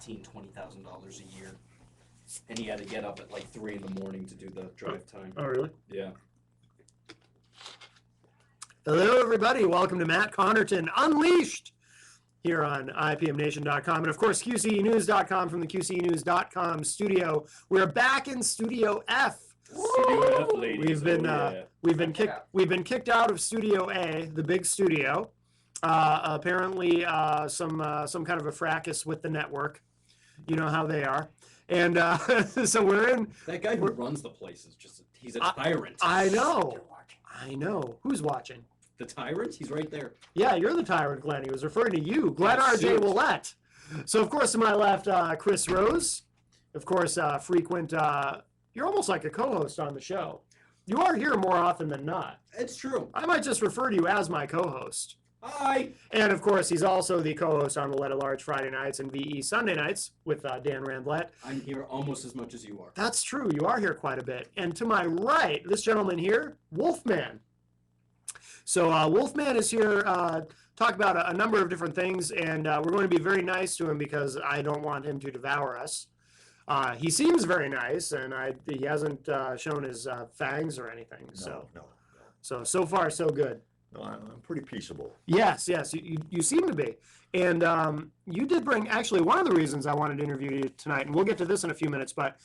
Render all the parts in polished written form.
$15,000-$20,000 a year, and he had to get up at like 3 in the morning to do the drive time. Oh, really? Yeah. Hello, everybody. Welcome to Matt Connarton Unleashed here on IPMNation.com and, of course, QCEnews.com from the QCEnews.com studio. We're back in Studio F. Studio F, ladies. We've been kicked out of Studio A, the big studio. Apparently, some kind of a fracas with the network. You know how they are. And so we're in. That guy who runs the place is he's a tyrant. I know. Who's watching? The tyrant? He's right there. Yeah, you're the tyrant, Glenn. He was referring to you, Glenn R.J. Willett. So, of course, to my left, Chris Rose. Of course, frequent. You're almost like a co-host on the show. You are here more often than not. It's true. I might just refer to you as my co-host. Hi. And, of course, he's also the co-host on Willett at Large Friday nights and VE Sunday nights with Dan Randlett. I'm here almost as much as you are. That's true. You are here quite a bit. And to my right, this gentleman here, Wolfman. So Wolfman is here talk about a number of different things, and we're going to be very nice to him because I don't want him to devour us. He seems very nice, and he hasn't shown his fangs or anything. No. So far, so good. No, I'm pretty peaceable. Yes, you seem to be. And you did bring, actually, one of the reasons I wanted to interview you tonight, and we'll get to this in a few minutes, but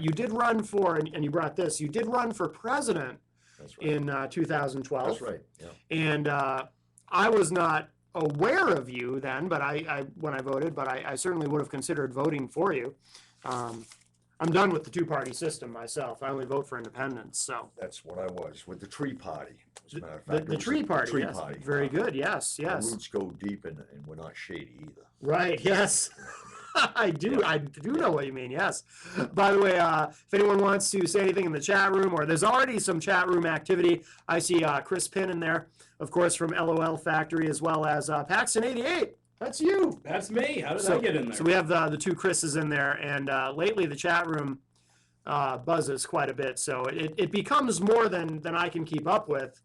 you did run for, and you brought this, you did run for president. That's right. In 2012. That's right, yeah. And I was not aware of you then, but when I voted, but I certainly would have considered voting for you. I'm done with the two-party system myself. I only vote for independents, so. That's what I was, with the Tree Party, as a matter of fact. The Tree Party, Tree yes. Party. Very good, yes. Our roots go deep, and we're not shady either. Right, yes. I do know what you mean, yes. By the way, if anyone wants to say anything in the chat room, or there's already some chat room activity, I see Chris Pinn in there, of course, from LOL Factory, as well as Paxton88. That's you. That's me. How did I get in there? So we have the two Chris's in there, and lately the chat room buzzes quite a bit, so it becomes more than I can keep up with.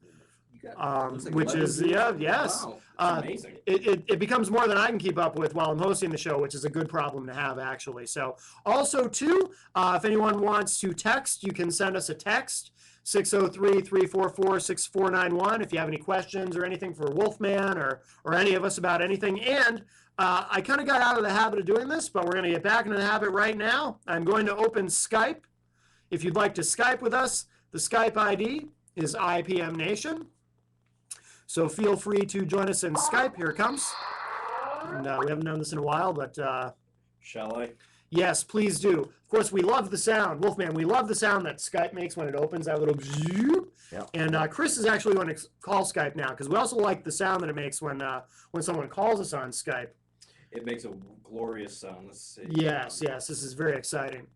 Which is, yes. Wow, that's amazing. It becomes more than I can keep up with while I'm hosting the show, which is a good problem to have, actually. So also, too, if anyone wants to text, you can send us a text, 603-344-6491, if you have any questions or anything for Wolfman or any of us about anything. And I kind of got out of the habit of doing this, but we're going to get back into the habit right now. I'm going to open Skype. If you'd like to Skype with us, the Skype ID is IPM Nation. So feel free to join us in Skype. Here it comes. And we haven't done this in a while, but... Shall I? Yes, please do. Of course, we love the sound. Wolfman, we love the sound that Skype makes when it opens, that little... Yeah. And Chris is actually going to call Skype now, because we also like the sound that it makes when someone calls us on Skype. It makes a glorious sound. Let's see. Yes, this is very exciting.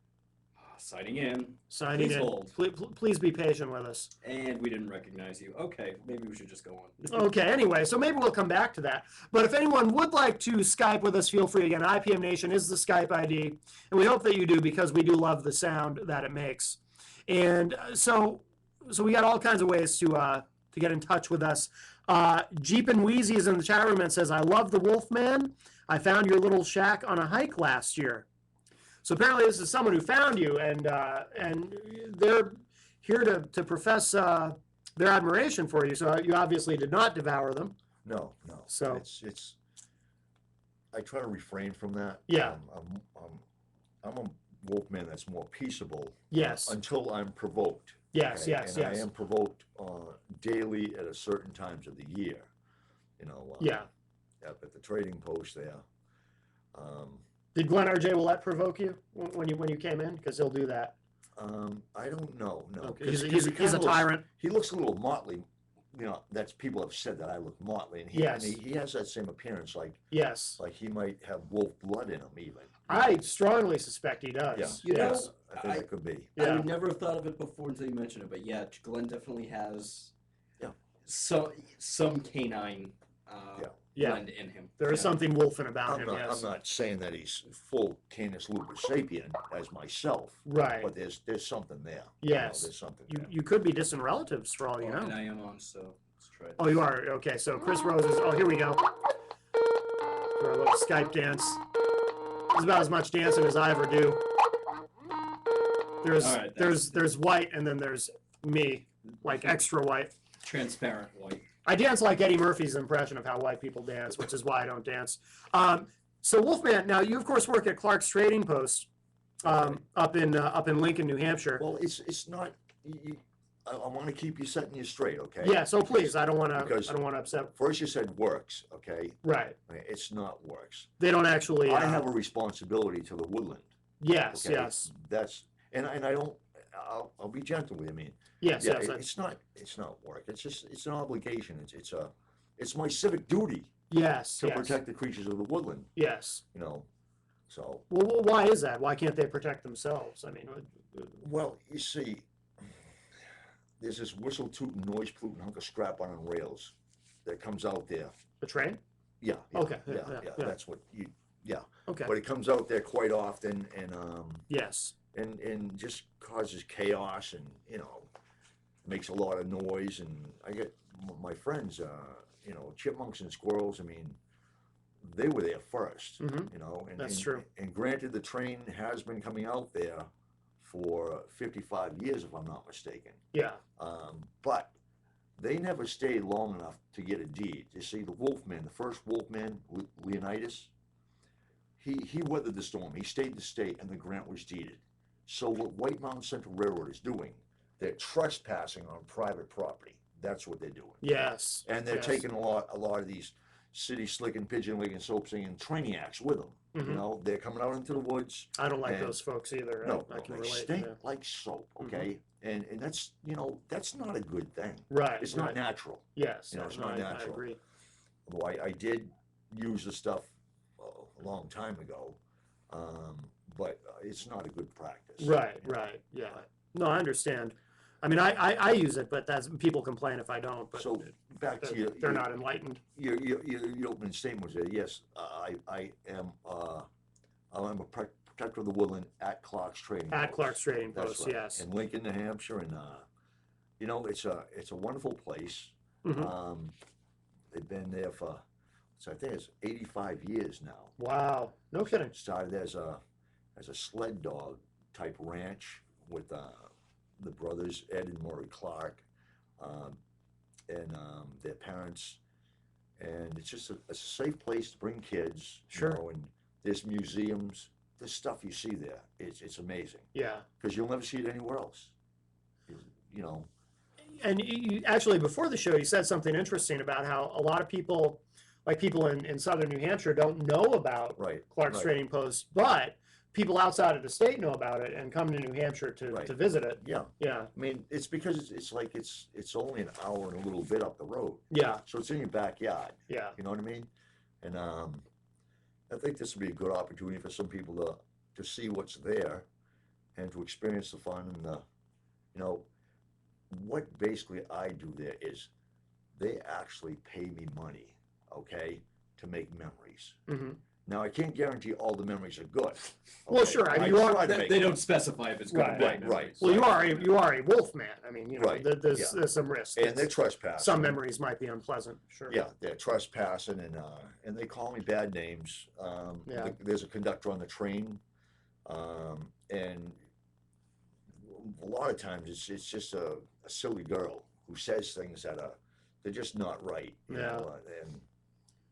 Signing in. Signing in. Hold. Please be patient with us. And we didn't recognize you. Okay, maybe we should just go on. Okay, anyway, so maybe we'll come back to that. But if anyone would like to Skype with us, feel free. Again, IPM Nation is the Skype ID. And we hope that you do, because we do love the sound that it makes. And so we got all kinds of ways to get in touch with us. Jeep and Wheezy is in the chat room and says, I love the Wolfman. I found your little shack on a hike last year. So apparently this is someone who found you, and they're here to profess their admiration for you. So you obviously did not devour them. No. So it's I try to refrain from that. Yeah. I'm a Wolfman that's more peaceable. Yes. Until I'm provoked. Yes, okay? yes. I am provoked daily at a certain times of the year. Yeah. Up at the trading post there. Did Glenn R.J. Willett provoke you when you came in? Because he'll do that. I don't know. No, okay. He's a tyrant. He looks a little motley. That's people have said that I look motley, and he has that same appearance, like he might have wolf blood in him even. I strongly suspect he does. Yeah, I think it could be. I would never have thought of it before until you mentioned it, but yeah, Glenn definitely has some canine blend in him. There is something wolfen about him. I'm not saying that he's full Canis lupus sapien as myself. Right. But there's something there. Yes. There's something there. You could be distant relatives for all you know. And I am on, so let's try it. Oh, you are? Okay, so Chris Rose is... Oh, here we go. For a little Skype dance. It's about as much dancing as I ever do. There's All right, there's white, and then there's me, like extra white. transparent white. I dance like Eddie Murphy's impression of how white people dance, which is why I don't dance. So Wolfman, now you of course work at Clark's Trading Post up in Lincoln, New Hampshire. Well, it's not. I want to keep you setting you straight, okay? Yeah. So please, I don't want Because to upset. First, you said works, okay? Right. It's not works. They don't actually. I have a responsibility to the woodland. Yes. Okay? Yes. That's and I don't. I'll be gentle with you. I mean, Yes. yeah, Yes. it's not work. It's an obligation. It's my civic duty Yes. to Yes. protect the creatures of the woodland. Yes. You know, so Well, why is that? Why can't they protect themselves? I mean, well, you see, there's this whistle tooting, noise polluting hunk of scrap on rails that comes out there. the train. Yeah. Okay, Yeah. yeah. That's what you. Yeah. Okay. But it comes out there quite often, Yes. and just causes chaos, and makes a lot of noise. And I get my friends, chipmunks and squirrels. I mean, they were there first. Mhm. And That's true. And granted, the train has been coming out there for 55 years, if I'm not mistaken. Yeah. But they never stayed long enough to get a deed. You see, the Wolfman, the first Wolfman, Leonidas, he weathered the storm. He stayed the state, and the grant was deeded. So what White Mountain Central Railroad is doing, they're trespassing on private property. That's what they're doing. Yes. And they're Yes. taking a lot of these city slicking, pigeon wigging, soap singing trainiacs with them. Mhm. They're coming out into the woods. I don't like And- those folks either. No, I can they relate. stink Yeah. like soap. Okay, and that's that's not a good thing. Right. It's right. not natural. Yes. it's no, not I natural. agree. Although I did use the stuff a long time ago, but it's not a good practice. Right. Right. Yeah. No, I understand. I mean, I use it, but that's people complain if I don't. But So back to your they're not enlightened. your opening statement was there. Yes, I am I'm a protector of the woodland at Clark's Trading At Post. Clark's Trading That's Post, right. yes. In Lincoln, New Hampshire, and it's a wonderful place. Mhm. They've been there for, I think it's 85 years now. Wow. No kidding. Started as a sled dog type ranch with the brothers Ed and Maury Clark, and their parents, and it's just a safe place to bring kids. Sure. And there's museums. The stuff you see there, it's amazing Yeah. because you'll never see it anywhere else. And you actually, before the show, you said something interesting about how a lot of people, like people in southern New Hampshire, don't know about Right. Clark's right. Trading Post, but people outside of the state know about it and come to New Hampshire to Right. visit it. Yeah. Yeah. I mean, it's because it's like it's only an hour and a little bit up the road, Yeah. so it's in your backyard. Yeah. You know what I mean? And I think this would be a good opportunity for some people to see what's there and to experience the fun and what basically I do there is they actually pay me money, okay, to make memories. hmm Now I can't guarantee all the memories are good. Well, okay? sure, I mean, you are- try to They, make they them. don't specify if it's going Right, to right, be. right. Well, you are a wolf man. I mean, Right, there's yeah. there's some risk. And they're trespassing. Some memories might be unpleasant. Sure. Yeah, they're trespassing, and they call me bad names. Yeah. There's a conductor on the train, and a lot of times it's just a silly girl who says things that they're just not right. You Yeah. know,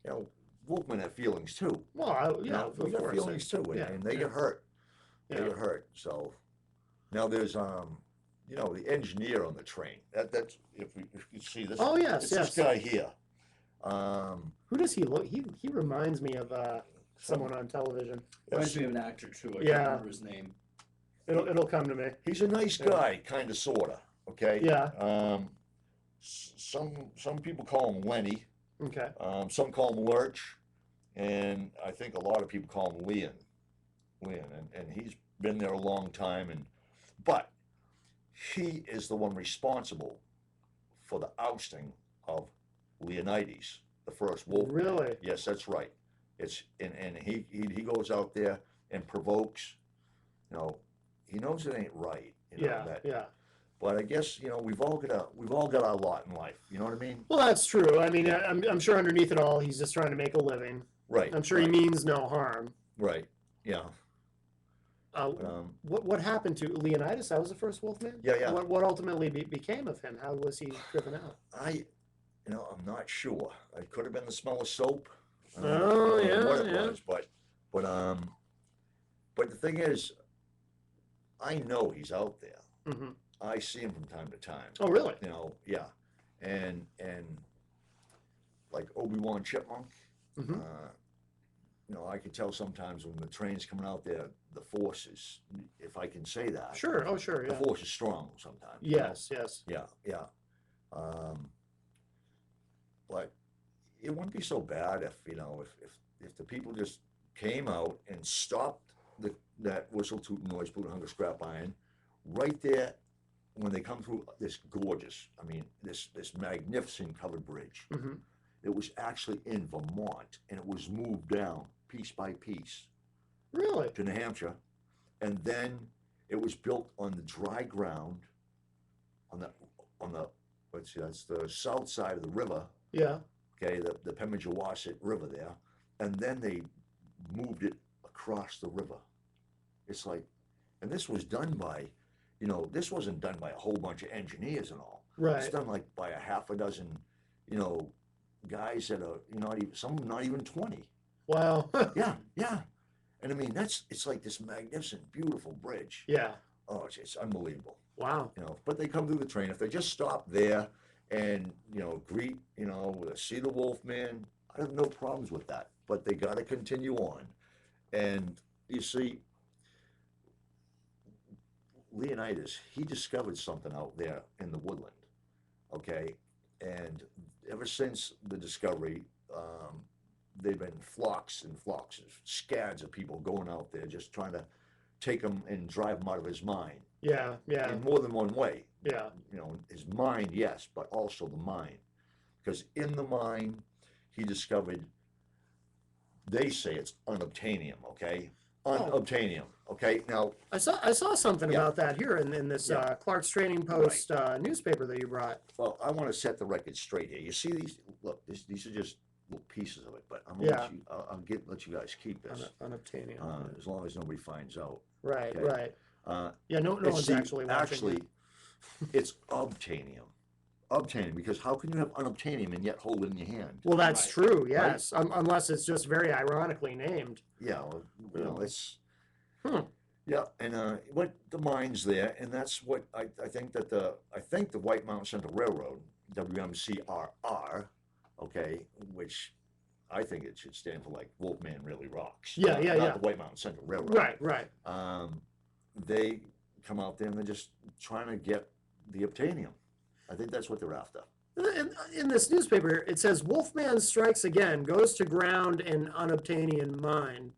and Wolfmen have feelings too. Well, You yeah, know, we of got course. feelings too, and, Yeah, and they yeah. get hurt. They Yeah. get hurt. So now there's the engineer on the train. That's if you see this. Oh, yes, it's yes. This guy here. Who does he look? He reminds me of someone on television. Reminds me of an actor too. I can't Yeah. remember his name. It'll come to me. He's a nice Yeah. guy, kind of, sorta. Okay. Yeah. Some people call him Lenny. Okay. Some call him Lurch, and I think a lot of people call him Leon. And he's been there a long time, but he is the one responsible for the ousting of Leonidas, the first wolf. Really? Yes, that's right. And he goes out there and provokes. He knows it ain't right. Yeah. Yeah. But I guess we've all got our lot in life. You know what I mean? Well, that's true. I mean, I'm sure underneath it all, he's just trying to make a living. Right. I'm sure he means no harm. Right. Yeah. Uh, Um, what happened to Leonidas? That was the first Wolfman? Yeah, yeah. What ultimately became of him? How was he driven out? I'm not sure. It could have been the smell of soap. Oh, I don't know what yeah, it yeah. was, but but the thing is, I know he's out there. Hmm. I see him from time to time. Oh, really? Yeah, and like Obi-Wan Chipmunk. Hmm. Uh, I can tell sometimes when the train's coming out there, the force is, if I can say that. Sure. Oh, sure. The Yeah. force is strong sometimes. Yes. Yes. Yeah, yeah. Um, but it wouldn't be so bad if if the people just came out and stopped that whistle tooting noise polluting hunger scrap iron right there when they come through this gorgeous, I mean this magnificent covered bridge. Hmm. It was actually in Vermont and it was moved down piece by piece Really? to New Hampshire, and then it was built on the dry ground on the let's see, that's the south side of the river. Yeah. Okay, the Pemigewasset River there, and then they moved it across the river. It's like, and this was done by, this wasn't done by a whole bunch of engineers and all. It's Right. done like by a half a dozen, you know, guys that are not even some not even 20. Wow. Yeah, yeah. And I mean it's like this magnificent, beautiful bridge. Yeah. Oh, it's unbelievable. Wow. But they come through the train. If they just stop there and greet, see the Wolfman, I have no problems with that. But they got to continue on. And you see, Leonidas, he discovered something out there in the woodland. Okay, and ever since the discovery, they've been flocks and flocks, scads of people going out there just trying to take him and drive him out of his mind Yeah. Yeah. in more than one way. Yeah. His mind, yes, but also the mind. Because in the mind, he discovered, they say it's unobtainium, okay? Unobtainium, okay? Now, I saw something Yeah. about that here in this Yeah. Clark's Trading Post newspaper that you brought. well, I want to set the record straight here. You see these? Look, these are just little pieces of it, but I'm gonna Yeah. let you guys keep this Unobtainium. as long as nobody finds out. Right. okay. Right. Uh, Yeah. No one's see, actually watching. actually, it's obtainium. Obtainium, because how can you have unobtainium and yet hold it in your hand? Well, that's Right. true. Yes. Unless it's just very ironically named. Yeah, well, it's Hmm. yeah, and what the mine's there, and that's what I think that the White Mountain Central Railroad, WMCRR, okay, which I think it should stand for like Wolfman Really Rocks. Yeah, not, yeah, not yeah. the White Mountain Central Railroad. Right. Right. They come out there and they're just trying to get the obtainium. I think that's what they're after. In this newspaper, it says Wolfman strikes again, goes to ground in unobtainium mine.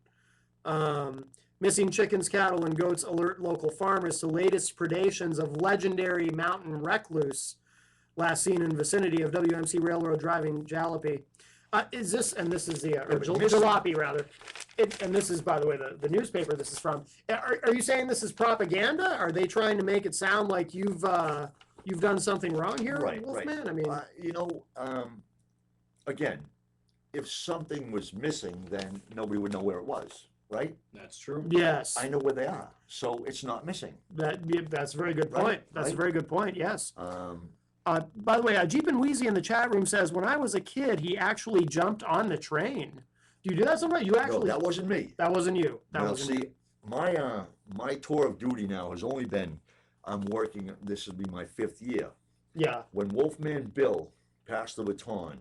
Missing chickens, cattle, and goats alert local farmers to latest predations of legendary mountain recluse, last seen in vicinity of WMC Railroad driving jalopy. Is this, and this is the, or but jalopy rather, and this is, by the way, the newspaper this is from. Are you saying this is propaganda? Are they trying to make it sound like you've done something wrong here, Right, Wolfman? right. I mean, Again, if something was missing, then nobody would know where it was, right? That's true. yes. I know where they are, so it's not missing. That's a very good Right, point. That's a right. very good point. Yes. Um, By the way, Jeep and Wheezy in the chat room says, when I was a kid, he actually jumped on the train. Do you do that sometimes? You no, actually? that wasn't me. That wasn't you. That Now, wasn't see, my tour of duty now has only been, I'm working, this will be my 5th year. Yeah. When Wolfman Bill passed the baton,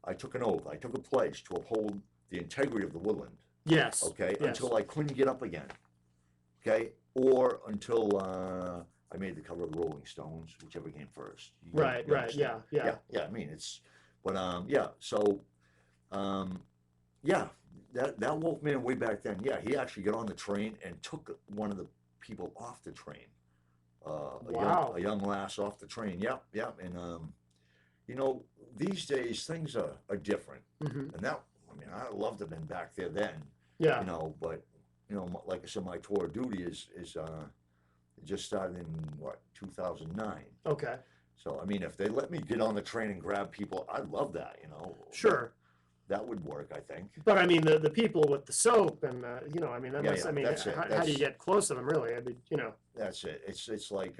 I took an oath, I took a pledge to uphold the integrity of the woodland, Yes. okay, Yes. until I couldn't get up again, okay, or until I made the cover of the Rolling Stones, whichever came first. Right. You Right. understand? Yeah. Yeah. I mean, it's, but yeah. So, yeah, that Wolfman way back then, yeah, he actually got on the train and took one of the people off the train. Wow. A young lass off the train. Yep. And these days things are different. Hmm. And that, I mean, I'd love to have been back there then. Yeah. But like I said, my tour of duty is it just started in what, 2009. Okay. So I mean, if they let me get on the train and grab people, I'd love that. Sure. that would work, I think. But I mean, the people with the soap and you know, I mean, that Yeah, must, yeah, I mean, that's it. how do That's- you get close to them really? I mean, you know. That's it. It's like,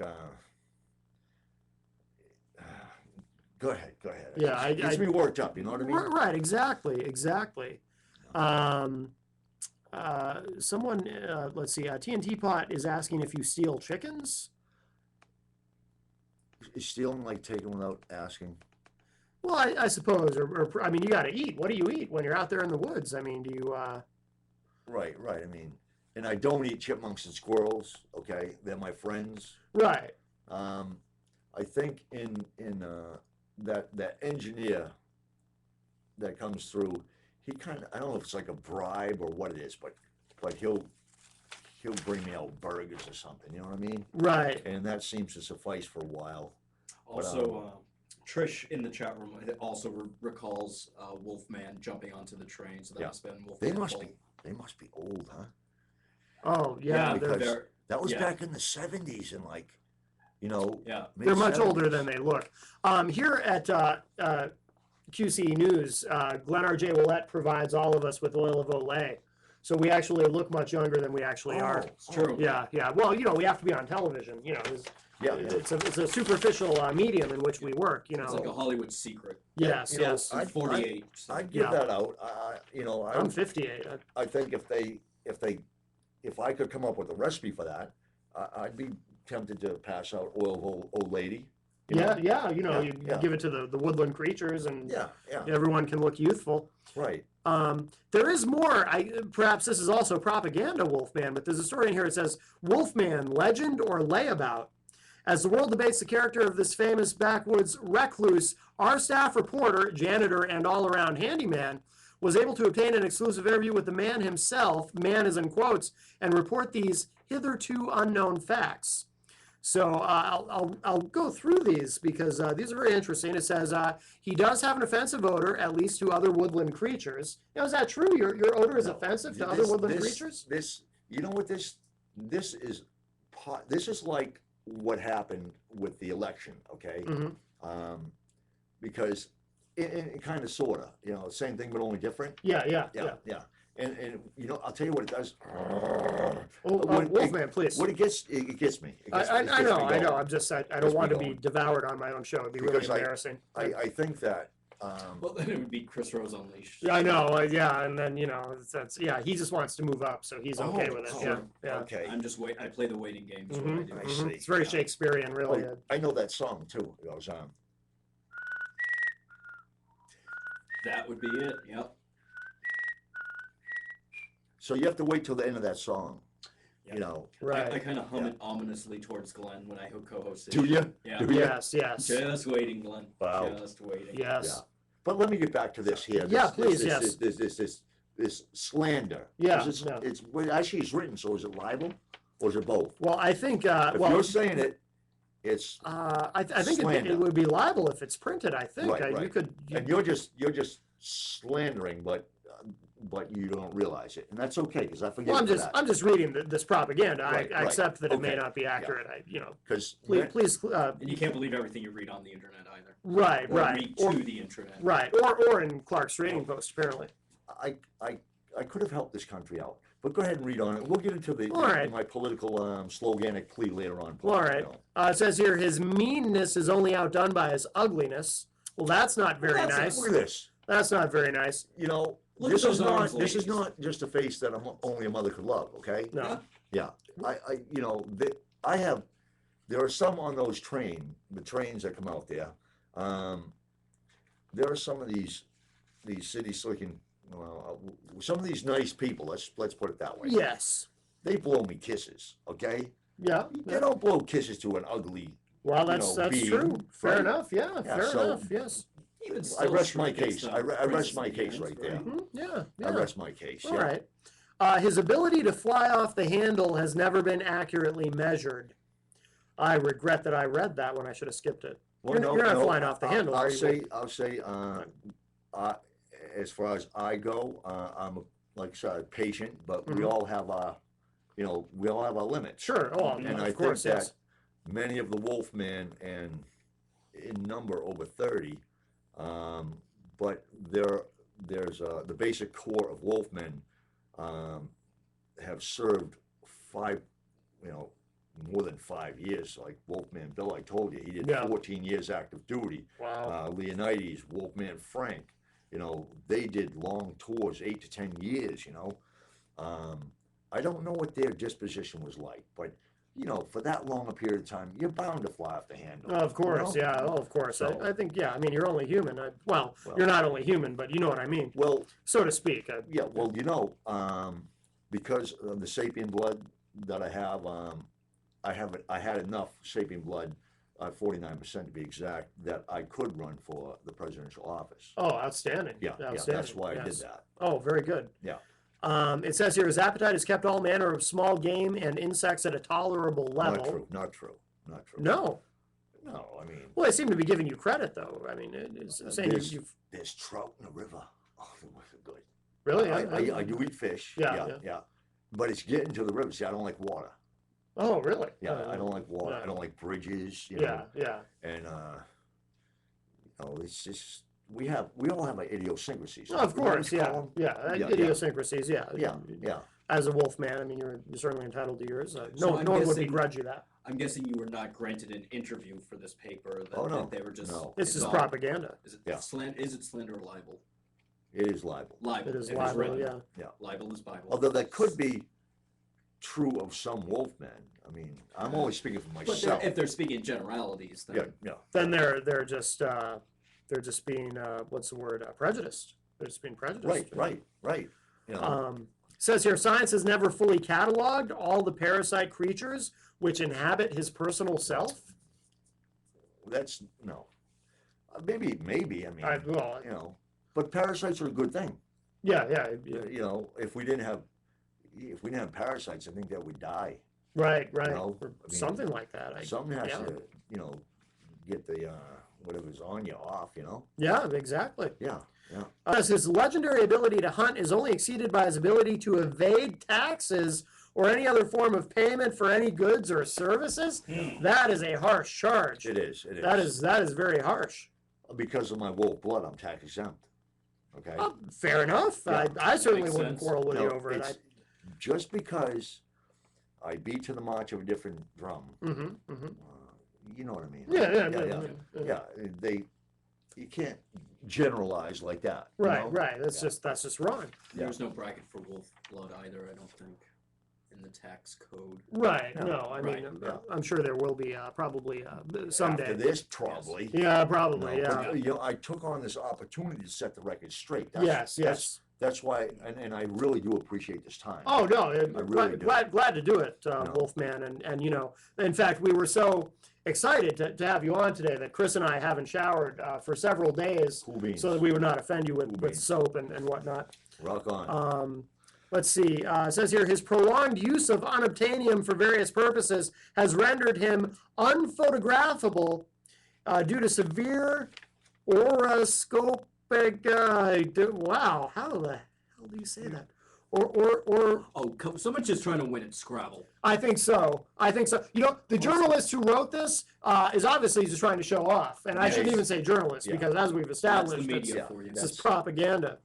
go ahead, go ahead. Yeah, It gets me worked up. You know what I mean? Right, exactly, exactly. Someone, let's see, TNT Pot is asking if you steal chickens. Is stealing like taking without asking? Well, I suppose, or I mean, you got to eat. What do you eat when you're out there in the woods? I mean, do you? Right, right. I mean, and I don't eat chipmunks and squirrels. Okay, they're my friends. Right. I think in that engineer that comes through, he kind of, I don't know if it's like a bribe or what it is, but he'll bring me out burgers or something. You know what I mean? Right. And that seems to suffice for a while. Also, Trish in the chat room also recalls Wolfman jumping onto the train, so that Yeah. must have been Wolfman. They must be old, huh? Oh yeah, Yeah, because they're- that was yeah. back in the 70s and like, you know, yeah. they're much mid-70s. older than they look. Here at QC News, Glenn R.J. Willett provides all of us with oil of Olay. So we actually look much younger than we actually are. It's true. Yeah, yeah. Well, you know, we have to be on television. You know, Yeah, it's a superficial medium in which we work. You know. It's like a Hollywood secret. Yes, You know, yes. I- 48. so- I'd give Yeah. that out. I'm 58. I think if I could come up with a recipe for that, I'd be tempted to pass out oil of old lady. You Yeah, know? yeah. You know, Yeah, you yeah. give it to the woodland creatures, and Yeah, yeah, everyone can look youthful. right. There is more. Perhaps this is also propaganda, Wolfman, but there's a story in here that says Wolfman, legend or layabout. As the world debates the character of this famous backwoods recluse, our staff reporter, janitor, and all-around handyman was able to obtain an exclusive interview with the man himself, man is in quotes, and report these hitherto unknown facts. So I'll go through these because these are very interesting. It says he does have an offensive odor, at least to other woodland creatures. Now, is that true? Your odor is No, offensive to other woodland creatures? You know what this is like what happened with the election, okay? Mm-hmm. Because it kind of sorta, you know, same thing but only different. Yeah. Yeah. And you know, I'll tell you what it does. Wolfman, please. What it gets me. It gets I me know. going. I don't want to be devoured on my own show. It'd be really Because embarrassing. I think that Well, then it would be Chris Rose Unleashed. Yeah, I know. Yeah, and then you know, yeah, he just wants to move up, so he's okay with it. oh, Yeah, yeah. okay. I'm just wait. I play the waiting game. Is what I do. I see. It's very Yeah. Shakespearean, really. Oh, I know that song too. It goes That would be it. Yep. So you have to wait till the end of that song. Yeah. You know. Right. I kind of hum Yeah. it ominously towards Glenn when I co-host it. Do you? Yeah. Do you? Yes, yes, Just waiting, Glenn. Wow. Just waiting. yes. Yeah. But let me get back to this here. Yeah, This- please, This slander. Yeah, It's, yeah. it's well, actually it's written. So is it libel or is it both? Well, I think. If Well, you're saying it, it's I think slander. it would be liable if it's printed. I think Right, You right. could. and you're just slandering, but you don't realize it, and that's okay because I forget Well, that. I'm just reading this propaganda. Right, I right. accept that it may Okay. not be accurate. You know, Because please. And you can't believe everything you read on the internet either. Right, Or right. read Or, to the internet. right, or in Clark's Trading Post, apparently. I could have helped this country out, but go ahead and read on it. We'll get into All right. my political sloganic plea later on. All right. You know. It says here his meanness is only outdone by his ugliness. Well, that's not very Well, that's nice. Look at this. That's not very nice. You know, Look this at is those arms, not ladies. just a face that only a mother could love. Okay. No. Yeah. You know, there are some on those the trains that come out there. There are some of these cities looking, some of these nice people. Let's put it that way. Yes. They blow me kisses. Okay. Yeah. They don't blow kisses to an ugly. Well, you that's know, being, true. Fair right? enough. Yeah. Yeah, Fair so- enough. Yes. Even I still, rest my Shrek gets case. the I rest princess my in the case end, right there. Mhm, yeah. I Yeah. rest my case. All Yeah. right. His ability to fly off the handle has never been accurately measured. I regret that I read that when I should have skipped it. Well, You're not flying off the handle, are you? I'll say, as far as I go, I'm like I said, patient, but we Mhm. all have our, we all have our limits. Sure. Oh, And of I course, think yes. that many of the Wolfmen, and in number over 30, but there's the basic core of Wolfmen have served five, you know, more than 5 years. Like Wolfman Bill, I told you, he did Yeah. 14 years active duty. Wow. Leonidas, Wolfman Frank, you know, they did long tours, 8 to 10 years, you know. I don't know what their disposition was like, but, you know, for that long a period of time, you're bound to fly off the handle. Of course, you know? yeah. Oh, of course. So- I think, yeah. I mean, you're only human. Well, Well- you're not only human, but you know what I mean, Well, so to speak. yeah, well, you know, because of the sapien blood that I had enough sapien blood, 49% to be exact, that I could run for the presidential office. Oh, outstanding. Yeah, Outstanding. that's why I did Yes. that. Oh, very good. Yeah. It says here his appetite has kept all manner of small game and insects at a tolerable level. Not true, not true, not true. No. No, I mean, Well, they seem to be giving you credit, though. I mean, it's saying you've there's trout in the river. Oh, they're good. really. I do eat fish. Yeah, Yeah. But it's getting to the river. See, I don't like water. Oh, really? Yeah, I don't like water. yeah. I don't like bridges. You Yeah, know, yeah. and you know, it's just we all have like idiosyncrasies. Well, of Isn't that what course, you yeah, call 'em? yeah. Yeah, Idiosyncrasies, yeah. Yeah. As a wolf man, I mean, you're certainly entitled to yours. So No I'm one would guessing- begrudge you that. I'm guessing you were not granted an interview for this paper. That, Oh, no. that they were just. No. This is all- propaganda. Is it Yeah. Is it slander or libel? It is libel. Libel. It is if it's libel, written. yeah. Libel is Bible. Although that could be true of some wolfmen. I mean, I'm always speaking for But myself. if they're speaking generalities, then Yeah. Then they're just being what's the word, prejudiced. They're just being prejudiced. Right. You know, Says here, science has never fully cataloged all the parasite creatures which inhabit his personal self. that's no. Maybe. I mean, Well, you know, but parasites are a good thing. yeah. You know, if we didn't have parasites, I think that would die. Right. know, Or I mean, something like that. Something has yeah. to, you know, get the whatever's on you off. You know. Yeah, exactly. Yeah. As his legendary ability to hunt is only exceeded by his ability to evade taxes or any other form of payment for any goods or services, that is a harsh charge. It is. It is. That is very harsh. Because of my wolf blood, I'm tax exempt. Okay. Fair enough. Yeah. I certainly Makes wouldn't sense. quarrel with you No, over it. it's just because I beat to the march of a different drum. You know what I mean? Yeah. You can't generalize like that. you Right. know? That's just wrong. there's no bracket for wolf blood either. I don't think in the tax code. Right. Yeah, No, I mean, yeah. I'm sure there will be probably someday. After this, probably. Yeah, probably. No, Yeah. but, you know, I took on this opportunity to set the record straight. Yes. That's why, and I really do appreciate this time. Oh no, really do. glad to do it, No. Wolfman, and you know, in fact, we were so excited to have you on today that Chris and I haven't showered for several days, Cool beans. so that we would not offend you Cool with beans. soap and whatnot. Rock on. Let's see. It says here his prolonged use of unobtainium for various purposes has rendered him unphotographable due to severe oroscopic. Wow, how the hell do you say that? Or Oh, someone's just trying to win at Scrabble. I think so. You know, the journalist who wrote this is obviously just trying to show off, and I shouldn't even say journalist Yeah. because, as we've That's the established, media it's, for you. this is propaganda.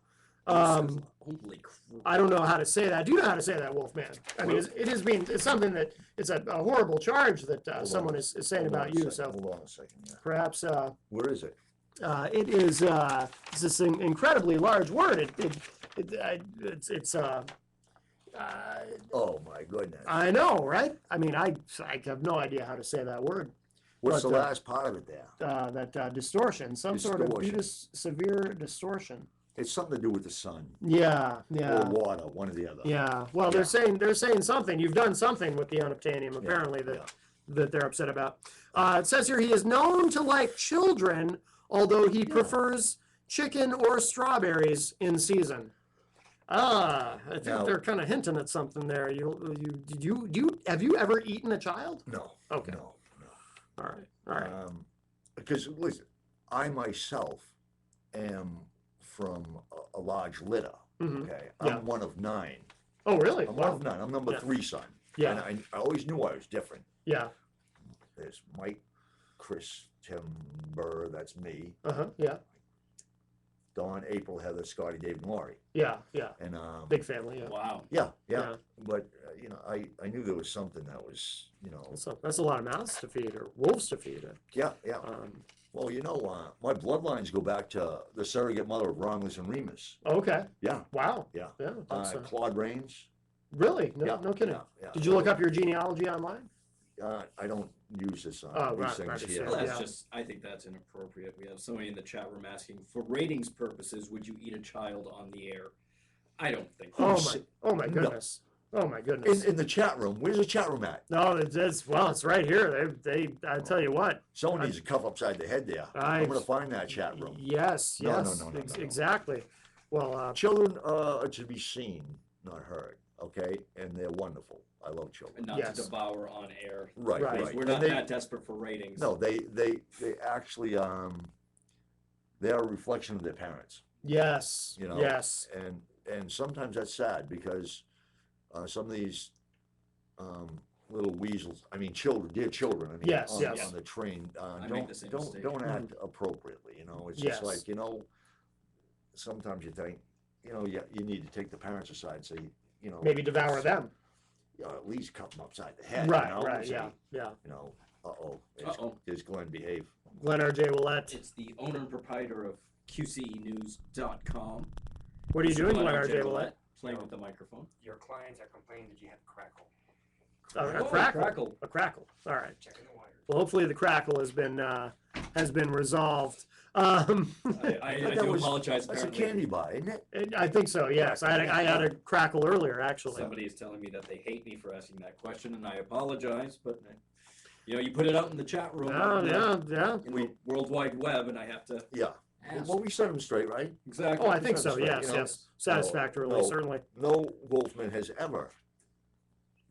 Holy crap. I don't know how to say that. Do you know how to say that, Wolfman? I mean, it's something that it's a horrible charge that someone is saying Hold on about a you. second, So hold on a second. Yeah. perhaps Where is it? it is it's this incredibly large word. It's Oh my goodness. I know, right? I mean, I have no idea how to say that word. What's but, the last part of it there? That distortion, some sort of Distortion. severe distortion. It's something to do with the sun Yeah. or water, one or the other. Yeah. Well, Yeah. they're saying something. You've done something with the unobtainium, apparently, that they're upset about. It says here he is known to like children, although he prefers chicken or strawberries in season. I think Now- they're kind of hinting at something there. Have you ever eaten a child? No. Okay. No. All right. Because listen, I myself am from a large litter. Mhm. Okay. Yeah. I'm one of 9. Oh, really? I'm Wow. one of 9. I'm number Yeah. 3 son. Yeah. And I always knew I was different. Yeah. There's Mike, Chris, Tim, Burr, that's me. Yeah. Don, April, Heather, Scotty, David, and Laurie. Yeah, yeah. And Big family. Yeah. Wow. yeah. Yeah. But you know, I knew there was something that was, you know, That's a lot of mouths to feed or wolves to feed. yeah. Um, Well, you know, my bloodlines go back to the surrogate mother of Romulus and Remus. okay. Yeah, Wow. yeah. Yeah. That's, Claude Rains. really? No, Yeah, no kidding. yeah. Did you look up your genealogy online? I don't use this Oh, these right, things right, here. Well, that's Yeah. just, I think that's inappropriate. We have somebody in the chat room asking, for ratings purposes, would you eat a child on the air? I don't think so. Oh my No. goodness. Oh my goodness. In the chat room. Where's the chat room at? No, it's right here. I tell you what. Someone needs a cuff upside the head there. I'm gonna find that chat room. Yes, No, yes. no. Exactly. Well, Children are to be seen, not heard. Okay, and they're wonderful. I love children. And not Yes. to devour on air. Right, Right. right. We're And not they- that desperate for ratings. No, they actually they're a reflection of their parents. yes, You know, yes. and sometimes that's sad because some of these little weasels, I mean children, dear children, I mean Yes, on, yes. on the train, I make the same mistake. don't act appropriately. You know, it's just Yes. like, you know, sometimes you think, you know, you need to take the parents aside and say, you know, Maybe devour them. you know, at least cut them upside the head. Right, you know, right. and say, Yeah, yeah. You know, Uh-oh. there's Glenn, behave. Glenn R.J. Willett. It's the owner and proprietor of QCEnews.com. What are you doing, Glenn Glenn R.J. R.J. Willett? Playing with the microphone. Your clients are complaining that you have crackle. A Oh, crackle. crackle. A crackle. All right. Checking the wires. Well, hopefully the crackle has been resolved. Um, I But do apologize. That's a Apparently, candy bar, isn't it? I think so. Yes, I had a crackle earlier actually. somebody is telling me that they hate me for asking that question, and I apologize. But you know, you put it out in the chat room, Oh yeah. in the World Wide Web, and I have to Yeah. ask. Well, we set them straight, right? Exactly. Oh, I think so. That's right, Yes, you know. yes. Satisfactorily, No. certainly. No Wolfman has ever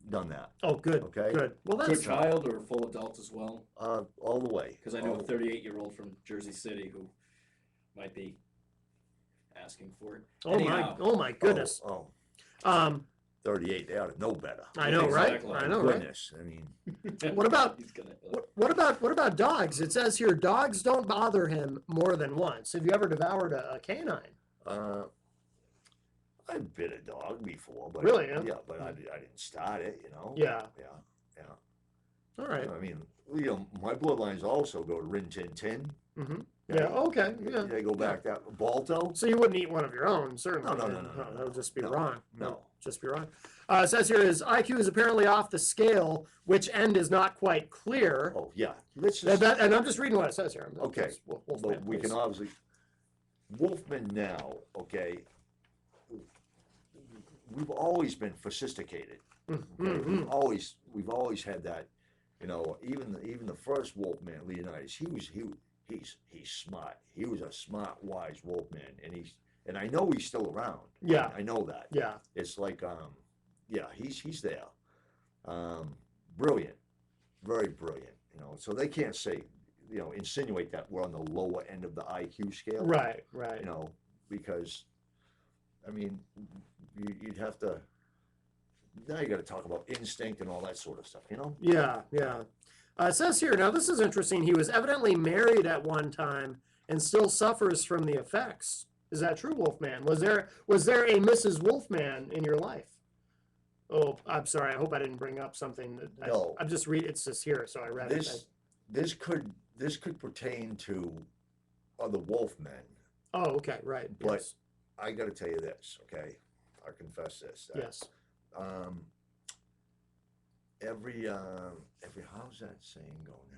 done that. Oh, good. Okay. Good. Well, Good that's child or full adult as well? All the way. Because I know a All- 38-year-old from Jersey City who might be asking for it. oh Anyhow, my goodness. Oh, Um, 38. They ought to know better. I know, right? Exactly. I know, right? Goodness. I mean, What about- He's gonna, what about dogs? It says here dogs don't bother him more than once. Have you ever devoured a canine? I've bit a dog before, but Really, yeah? yeah, but I didn't start it. You know. Yeah. Yeah. All right. I mean, you know, my bloodlines also go to Rin Tin Tin. Mm-hmm. Yeah. Okay. Yeah. They go back that Balto. So you wouldn't eat one of your own, certainly. No. That would just be No, wrong. no. Just be wrong. It says here his IQ is apparently off the scale, which end is not quite clear. Oh yeah. Let's And, just. and I'm just reading what it says here. Okay, Wolfman, But we can please. obviously, Wolfman now, okay, we've always been sophisticated. Okay? Mhm. We've always had that, you know, even the first Wolfman, Leonidas, he's smart. He was a smart, wise Wolfman, and I know he's still around. Yeah. I know that. Yeah. It's like, yeah, he's there. Brilliant, very brilliant. You know, so they can't say, you know, insinuate that we're on the lower end of the IQ scale. Right. Right. You know, because, I mean, you'd have to. Now you got to talk about instinct and all that sort of stuff. You know. Yeah. Yeah. It says here. Now this is interesting. He was evidently married at one time and still suffers from the effects. Is that true, Wolfman? Was there a Mrs. Wolfman in your life? Oh, I'm sorry. I hope I didn't bring up something that No. I'm just reading. It's just here, so I read it. This could pertain to other Wolfmen. Oh, okay, right. But- Yes. I got to tell you this, okay? I confess this. that, Yes. Every how's that saying go now?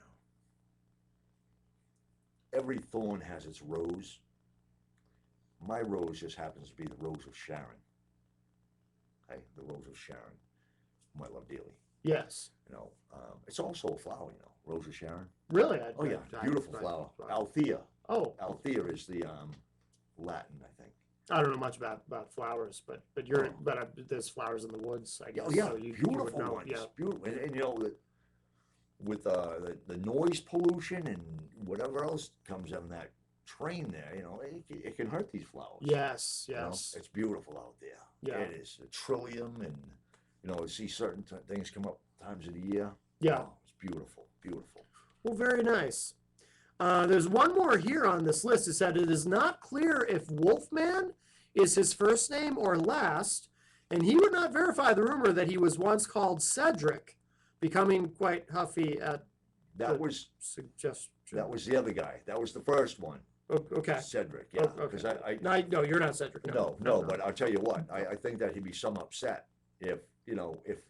Every thorn has its rose. My rose just happens to be the rose of Sharon. Okay, the rose of Sharon, whom I love dearly. Yes. You know, it's also a flower. You know, rose of Sharon. Really? Oh yeah, beautiful flower. Althea. Oh, Althea is the Latin, I think. I don't know much about flowers, but there's flowers in the woods, I guess. Oh yeah, so you would beautiful know. ones. Yeah. Beautiful, and you know that with the noise pollution and whatever else comes on that train there, you know, it can hurt these flowers. Yes. you know? Yes. It's beautiful out there. Yeah. It is a trillium, and you know, see certain things come up times of the year. Yeah. Oh, it's beautiful, beautiful. Well, very nice. There's one more here on this list. It said it is not clear if Wolfman is his first name or last, and he would not verify the rumor that he was once called Cedric, becoming quite huffy at That was suggestion. the other guy. That was the first one. Okay. Cedric, yeah. Okay. Because No, you're not Cedric. no, but I'll tell you what, I think that he'd be some upset if, you know, if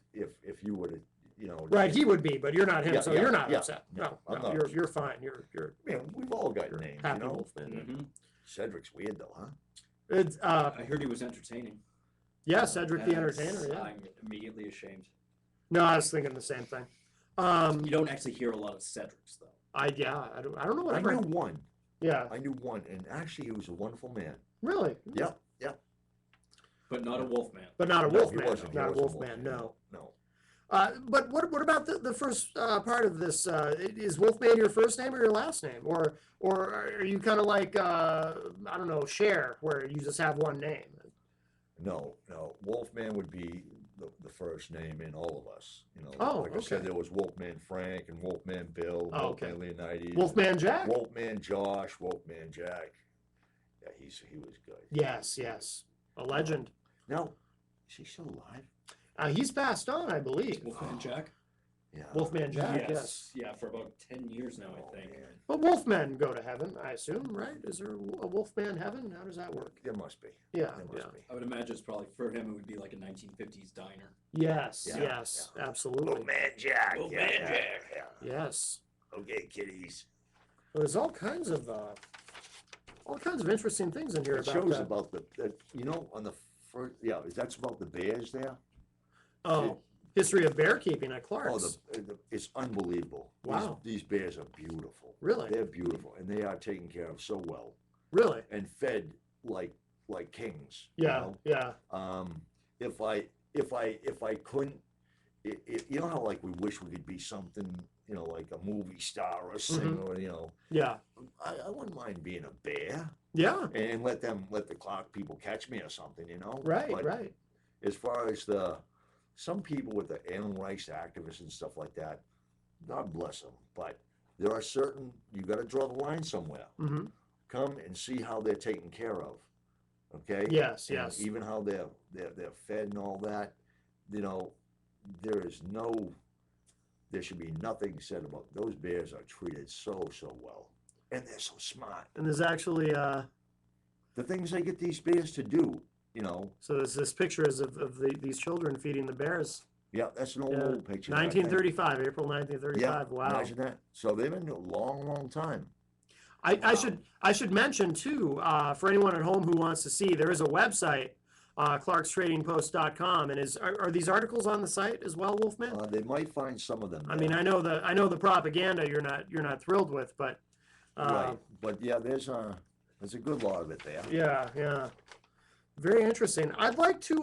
you were to, you know. Right, he would be, but you're not him, Yeah, so yeah, you're not yeah. upset. No, No, I'm no, not. you're fine. You're Man, we've all got names, you happy know? Wolfman. Mhm. Cedric's weird though, huh? It's I heard he was entertaining. yeah, Cedric the And Entertainer. Yeah. I'm immediately ashamed. No, I was thinking the same thing. You don't actually hear a lot of Cedrics, though. I don't know what I knew one. Yeah, I knew one, and actually he was a wonderful man. really. Yep, yep. But not a Wolfman. But not a No, he Wolfman. wasn't. He Not a wasn't Wolfman. No. No. But what about the first part of this? Is Wolfman your first name or your last name, or are you kind of like I don't know, Cher, where you just have one name? No. Wolfman would be the first name in all of us. You know, Oh, like I said, okay. there was Wolfman Frank and Wolfman Bill, Oh, okay. Wolfman Leonidas, Wolfman Jack? Wolfman Josh, Wolfman Jack. Yeah, he was good. Yes, a legend. Now, is he still alive? He's passed on, I believe. Wolfman Jack? Yeah. Wolfman Jack, yes. Yeah, for about 10 years now, Oh, I think. man. But Wolfmen go to heaven, I assume, right? Is there a Wolfman heaven? How does that work? There must be. Yeah, There yeah. must be. I would imagine it's probably, for him, it would be like a 1950s diner. Yes, Yeah, yes, absolutely. Wolfman Jack. Wolfman yeah, Jack. Yeah. Yes. Okay, kiddies. There's all kinds of interesting things in here It about shows that. about you know, on the first, yeah, that's about the bears there. Oh, history of bear keeping at Oh, Clark's. it's unbelievable. Wow. These bears are beautiful. Really? They're beautiful, and they are taken care of so well Really? and fed like kings. you Yeah, know? yeah. If I couldn't, you know how like we wish we could be something, you know, like a movie star or a singer, or you know, Yeah. I wouldn't mind being a bear Yeah. and let the Clark people catch me or something, you know. Right, But right. as far as some people with the animal rights activists and stuff like that, God bless them, but there are certain, you got to draw the line somewhere. Hmm. Come and see how they're taken care of, okay? Yes, And yes. even how they're fed and all that, you know, there should be nothing said about, those bears are treated so well, and they're so smart. And there's actually The things they get these bears to do, you know, so there's this pictures of these children feeding the bears. yeah, that's an old, Yeah. old picture. I think. 1935, April 1935. Yeah, Wow. imagine that. So they've been a long time. I Wow. should mention too, for anyone at home who wants to see, there is a website, clarkstradingpost.com, and are these articles on the site as well, Wolfman? They might find some of them. I mean, there. I know the propaganda you're not thrilled with, but Right, but yeah, there's a good lot of it there. yeah, very interesting. I'd like to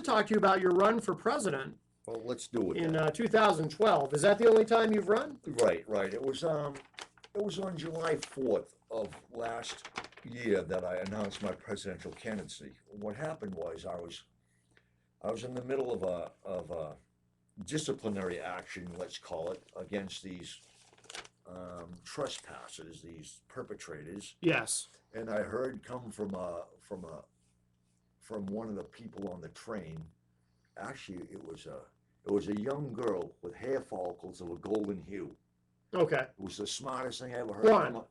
talk to you about your run for president Well, let's do it. in then. 2012. Is that the only time you've run? Right. It was on July 4th of last year that I announced my presidential candidacy. What happened was I was in the middle of a disciplinary action, let's call it, against these trespassers, these perpetrators, Yes. and I heard come from one of the people on the train. Actually, it was a young girl with hair follicles of a golden hue. Okay. It was the smartest thing I ever heard. Blonde.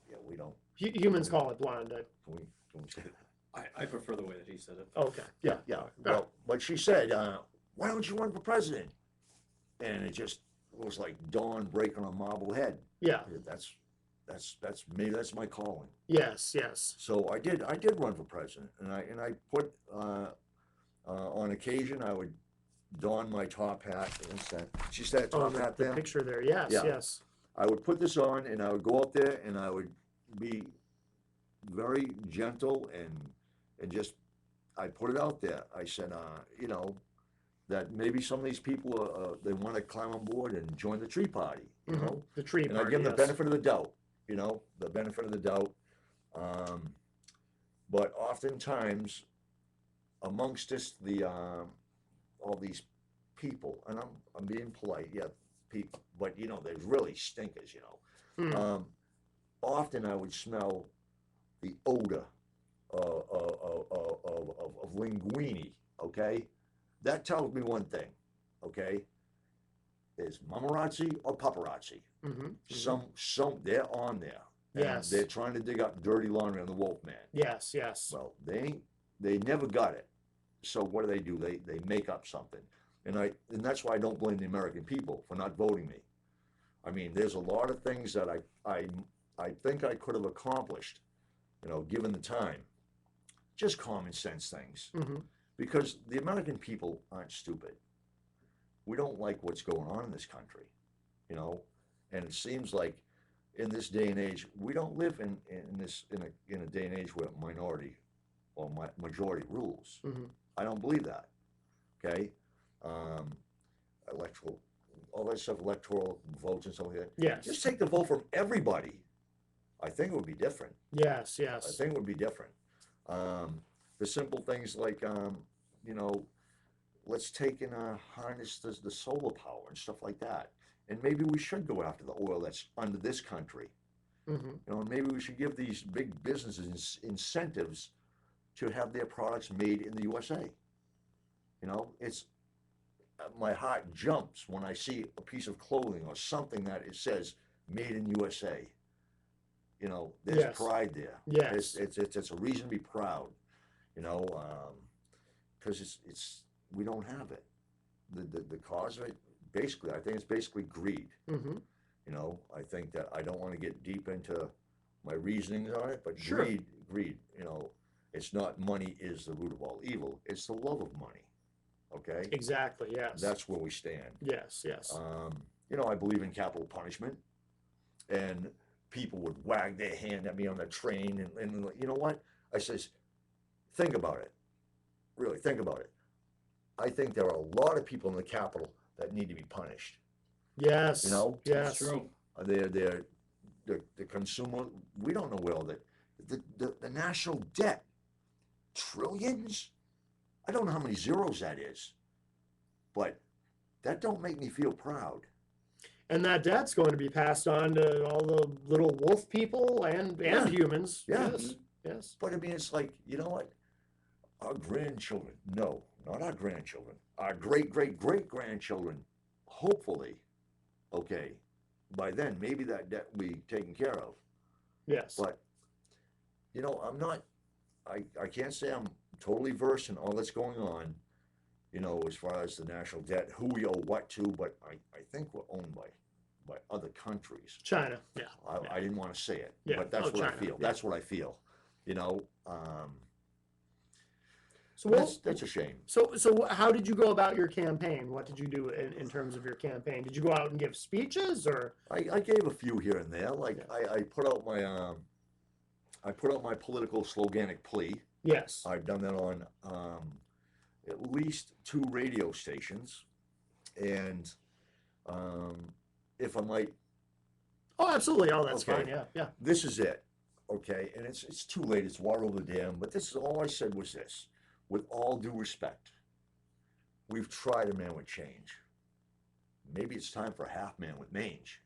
Yeah, we don't. Humans call it blonde. Can we say that? I prefer the way that he said it. Okay. Yeah. Yeah. Well, but she said, "Why don't you run for president?" And it just was like dawn breaking on marble head. Yeah. That's maybe that's my calling. Yes. Yes. So I did run for president, and I put on occasion I would don my top hat. What's that? She said Oh, top hat the there. picture there. Yes. Yeah. Yes. I would put this on, and I would go up there, and I would be very gentle and just I put it out there. I said, you know, that maybe some of these people they want to climb on board and join the tree party. You Mhm. know, The tree and I party. give them the Yes. benefit of the doubt. You know, the benefit of the doubt. But oftentimes, amongst us, all these people, and I'm being polite, yeah, people, but you know, there's really stinkers, you know. Hmm. Often I would smell the odor of linguine. Okay, that tells me one thing. Okay, is mamarazzi or paparazzi? Hmm. Some they're on there, and Yes. they're trying to dig up dirty laundry on the Wolfman. Yes. Yes. Well, they never got it. So what do? They make up something, and that's why I don't blame the American people for not voting me. I mean, there's a lot of things that I think I could have accomplished, given the time. Just common sense things, Hmm. because the American people aren't stupid. We don't like what's going on in this country, you know, and it seems like in this day and age we don't live in a day and age where minority or majority rules. Hmm. I don't believe that. Okay, um, electoral, all that stuff, electoral votes and stuff like that. Yes. Just take the vote from everybody. I think it would be different. Yes. I Yes. think it would be different. Um, the simple things like, you know, let's take and harness the solar power and stuff like that. And maybe we should go after the oil that's under this country. Hmm. And maybe we should give these big businesses incentives to have their products made in the USA. It's my heart jumps when I see a piece of clothing or something that it says "Made in USA." There's Yes. pride there. Yes. It's a reason to be proud. Because it's we don't have it. The cause of it, basically, I think it's basically greed. Hmm. I think that I don't want to get deep into my reasonings on it, but Sure. greed. It's not money is the root of all evil. It's the love of money. Okay, Exactly. Yes. that's where we stand. Yes. Yes. I believe in capital punishment, and people would wag their hand at me on the train, and you know what? I says, think about it. Really, think about it. I think there are a lot of people in the Capitol that need to be punished. Yes. Yes. That's true. They're the consumer. We don't know where all the national debt, trillions. I don't know how many zeros that is, but that don't make me feel proud. And that debt's going to be passed on to all the little wolf people and Yeah. humans. Yeah. Yes. Yes. But I mean, it's like, you know what? Our grandchildren, no, not our grandchildren, our great grandchildren, hopefully, okay, by then, maybe that debt will be taken care of. Yes. But, I'm not, I can't say I'm totally versed in all that's going on, as far as the national debt, who we owe what to, but I think we're owned by other countries. China. Yeah. I didn't want to say it, Yeah. but that's Oh, what I China. feel. Yeah. That's what I feel. So what? That's a shame. So how did you go about your campaign? What did you do in terms of your campaign? Did you go out and give speeches or? I gave a few here and there. Like Yeah. I put out my political sloganic plea. Yes. I've done that on at least 2 radio stations, and if I might, Oh, absolutely. Oh, that's Okay. fine. Yeah. Yeah. this is it, okay? And it's too late. It's water over the dam. But this is all I said was this: with all due respect, we've tried a man with change. Maybe it's time for a half man with mange.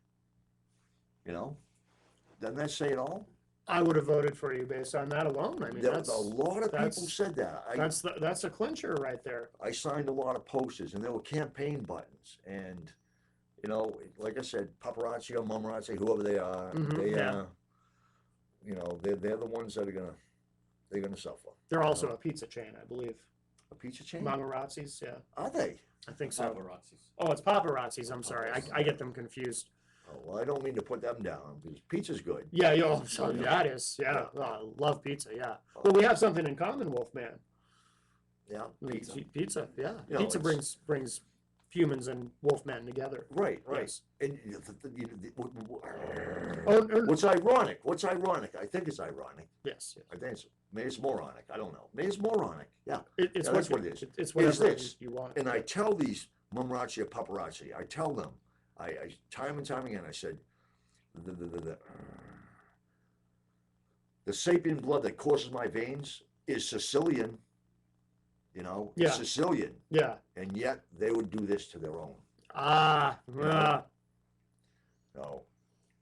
Doesn't that say it all? I would have voted for you based on that alone. I mean, A lot of people that's- said that. that's a clincher right there. I signed a lot of posters, and there were campaign buttons, and like I said, paparazzi or mamarazzi, whoever they are, they yeah. they're the ones that they're gonna suffer. They're also a pizza chain, I believe. A pizza chain? Mamarazzi's, yeah, Are they? I think so. Paparazzis. Oh, it's paparazzis. I'm sorry, I get them confused. Oh, well, I don't mean to put them down because pizza's good. Yeah, yo, so I know. that is, yeah. Oh, I love pizza, yeah. Oh. Well, we have something in common, Wolfman. Yeah, pizza. Pizza, yeah. You know, Pizza it's- brings humans and Wolfmen together. Right. Yes. And Oh, what's ironic? I think it's ironic. yes. I think maybe it's moronic. I don't know. Maybe it's moronic. Yeah. It's Yeah, that's what it is. It's It's whatever this. you want. And I tell these mamarazzi or paparazzi, I tell them, I time and time again, I said, the sapien blood that courses my veins is Sicilian, Yeah. Sicilian, Yeah. and yet they would do this to their own. Ah, You know? No,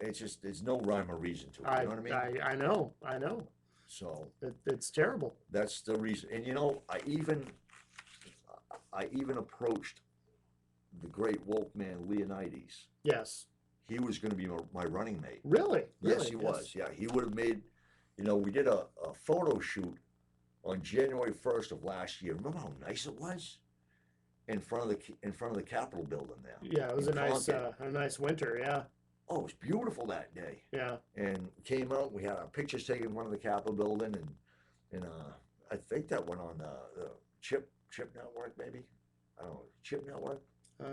it's just there's no rhyme or reason to it. I, You know what I mean? I know, I know. So It's terrible. that's the reason. And you know, I even approached the great Wolfman Leonidas. Yes. He was going to be my running mate. Really? Yes, Really? he was. Yeah, he would have made. You know, we did a photo shoot on January 1st of last year. Remember how nice it was in front of the Capitol building there. Yeah, it was in a nice winter. Yeah, Oh, it was beautiful that day. yeah. And came out. We had our pictures taken in front of the Capitol building, and I think that went on the Chip Network, maybe. I don't know, Chip Network. I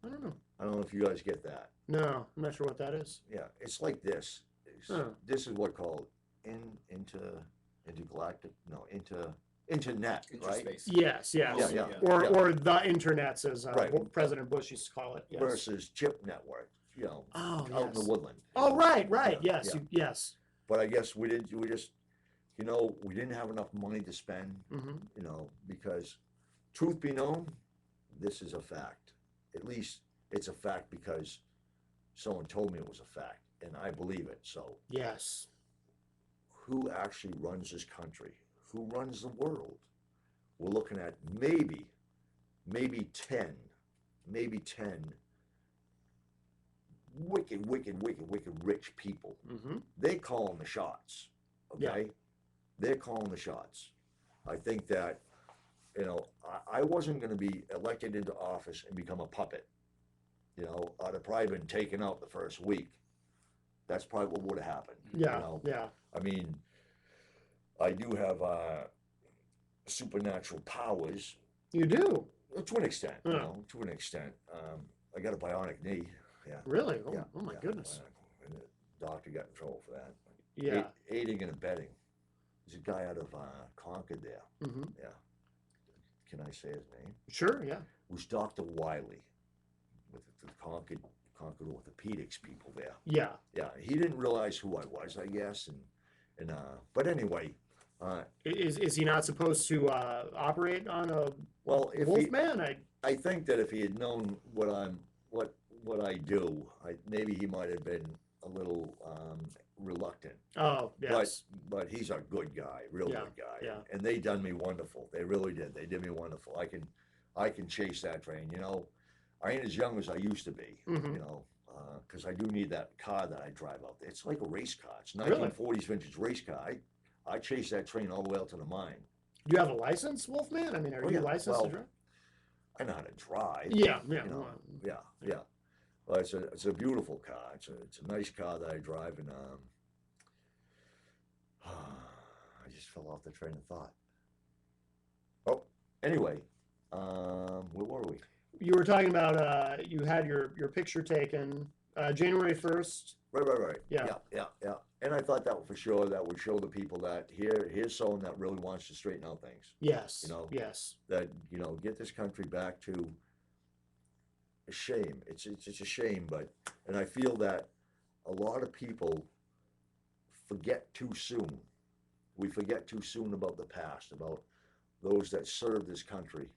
don't know. I don't know if you guys get that. No, I'm not sure what that is. Yeah, it's like this. Huh. This is what called intergalactic. No, internet, right? Interspace. Yes, yes. Yeah, yeah. Or yeah. or the internets, as Right. President Bush used to call it. Yes. Versus Chip Network. You know, Oh, out in the yes. woodland. Oh, right, right. Yeah, Yes, yeah. yes. But I guess we didn't. We just, you know, we didn't have enough money to spend. Hmm. You know, because truth be known, this is a fact. At least it's a fact because someone told me it was a fact, and I believe it. So, Yes. who actually runs this country? Who runs the world? We're looking at maybe 10 wicked rich people. Hmm. They calling the shots, okay? Yeah. They're calling the shots. I think that, you know, I wasn't going to be elected into office and become a puppet. You know, I'd have probably been taken out the first week. That's probably what would have happened. Yeah, You know? yeah. I mean, I do have supernatural powers You do? to an extent, you Yeah. know, to an extent. I got a bionic knee. Yeah. Really? Oh, Yeah, oh my yeah, goodness. and the doctor got in trouble for that. Yeah. Aiding and abetting. There's a guy out of Concord there. Hmm. Yeah. Can I say his name? Sure, yeah. It was Dr. Wiley with the Concord orthopedics people there. Yeah. Yeah. He didn't realize who I was, I guess, and but anyway, Is he not supposed to operate on a well, if he, Wolfman? I think that if he had known what I do, maybe he might have been a little reluctant. Oh, yes. But he's a good guy, real Yeah, good guy. yeah. And they done me wonderful. They really did. They did me wonderful. I can chase that train. You know, I ain't as young as I used to be. Mhm. You know, because I do need that car that I drive out there. It's like a race car. It's Really? 1940s vintage race car. I chase that train all the way out to the mine. Do you have a license, Wolfman? I mean, are Oh, you yeah. licensed Well, to drive? I know how to drive. Yeah, yeah. You know, well, yeah. Well, it's a beautiful car. It's a nice car that I drive, and I just fell off the train of thought. Oh, anyway, where were we? You were talking about you had your picture taken January 1st. Right. Yeah. Yeah. And I thought that for sure that would show the people that here's someone that really wants to straighten out things. Yes. You know. Yes. That, you know, get this country back to a shame. It's a shame, and I feel that a lot of people forget too soon. We forget too soon about the past, about those that served this country,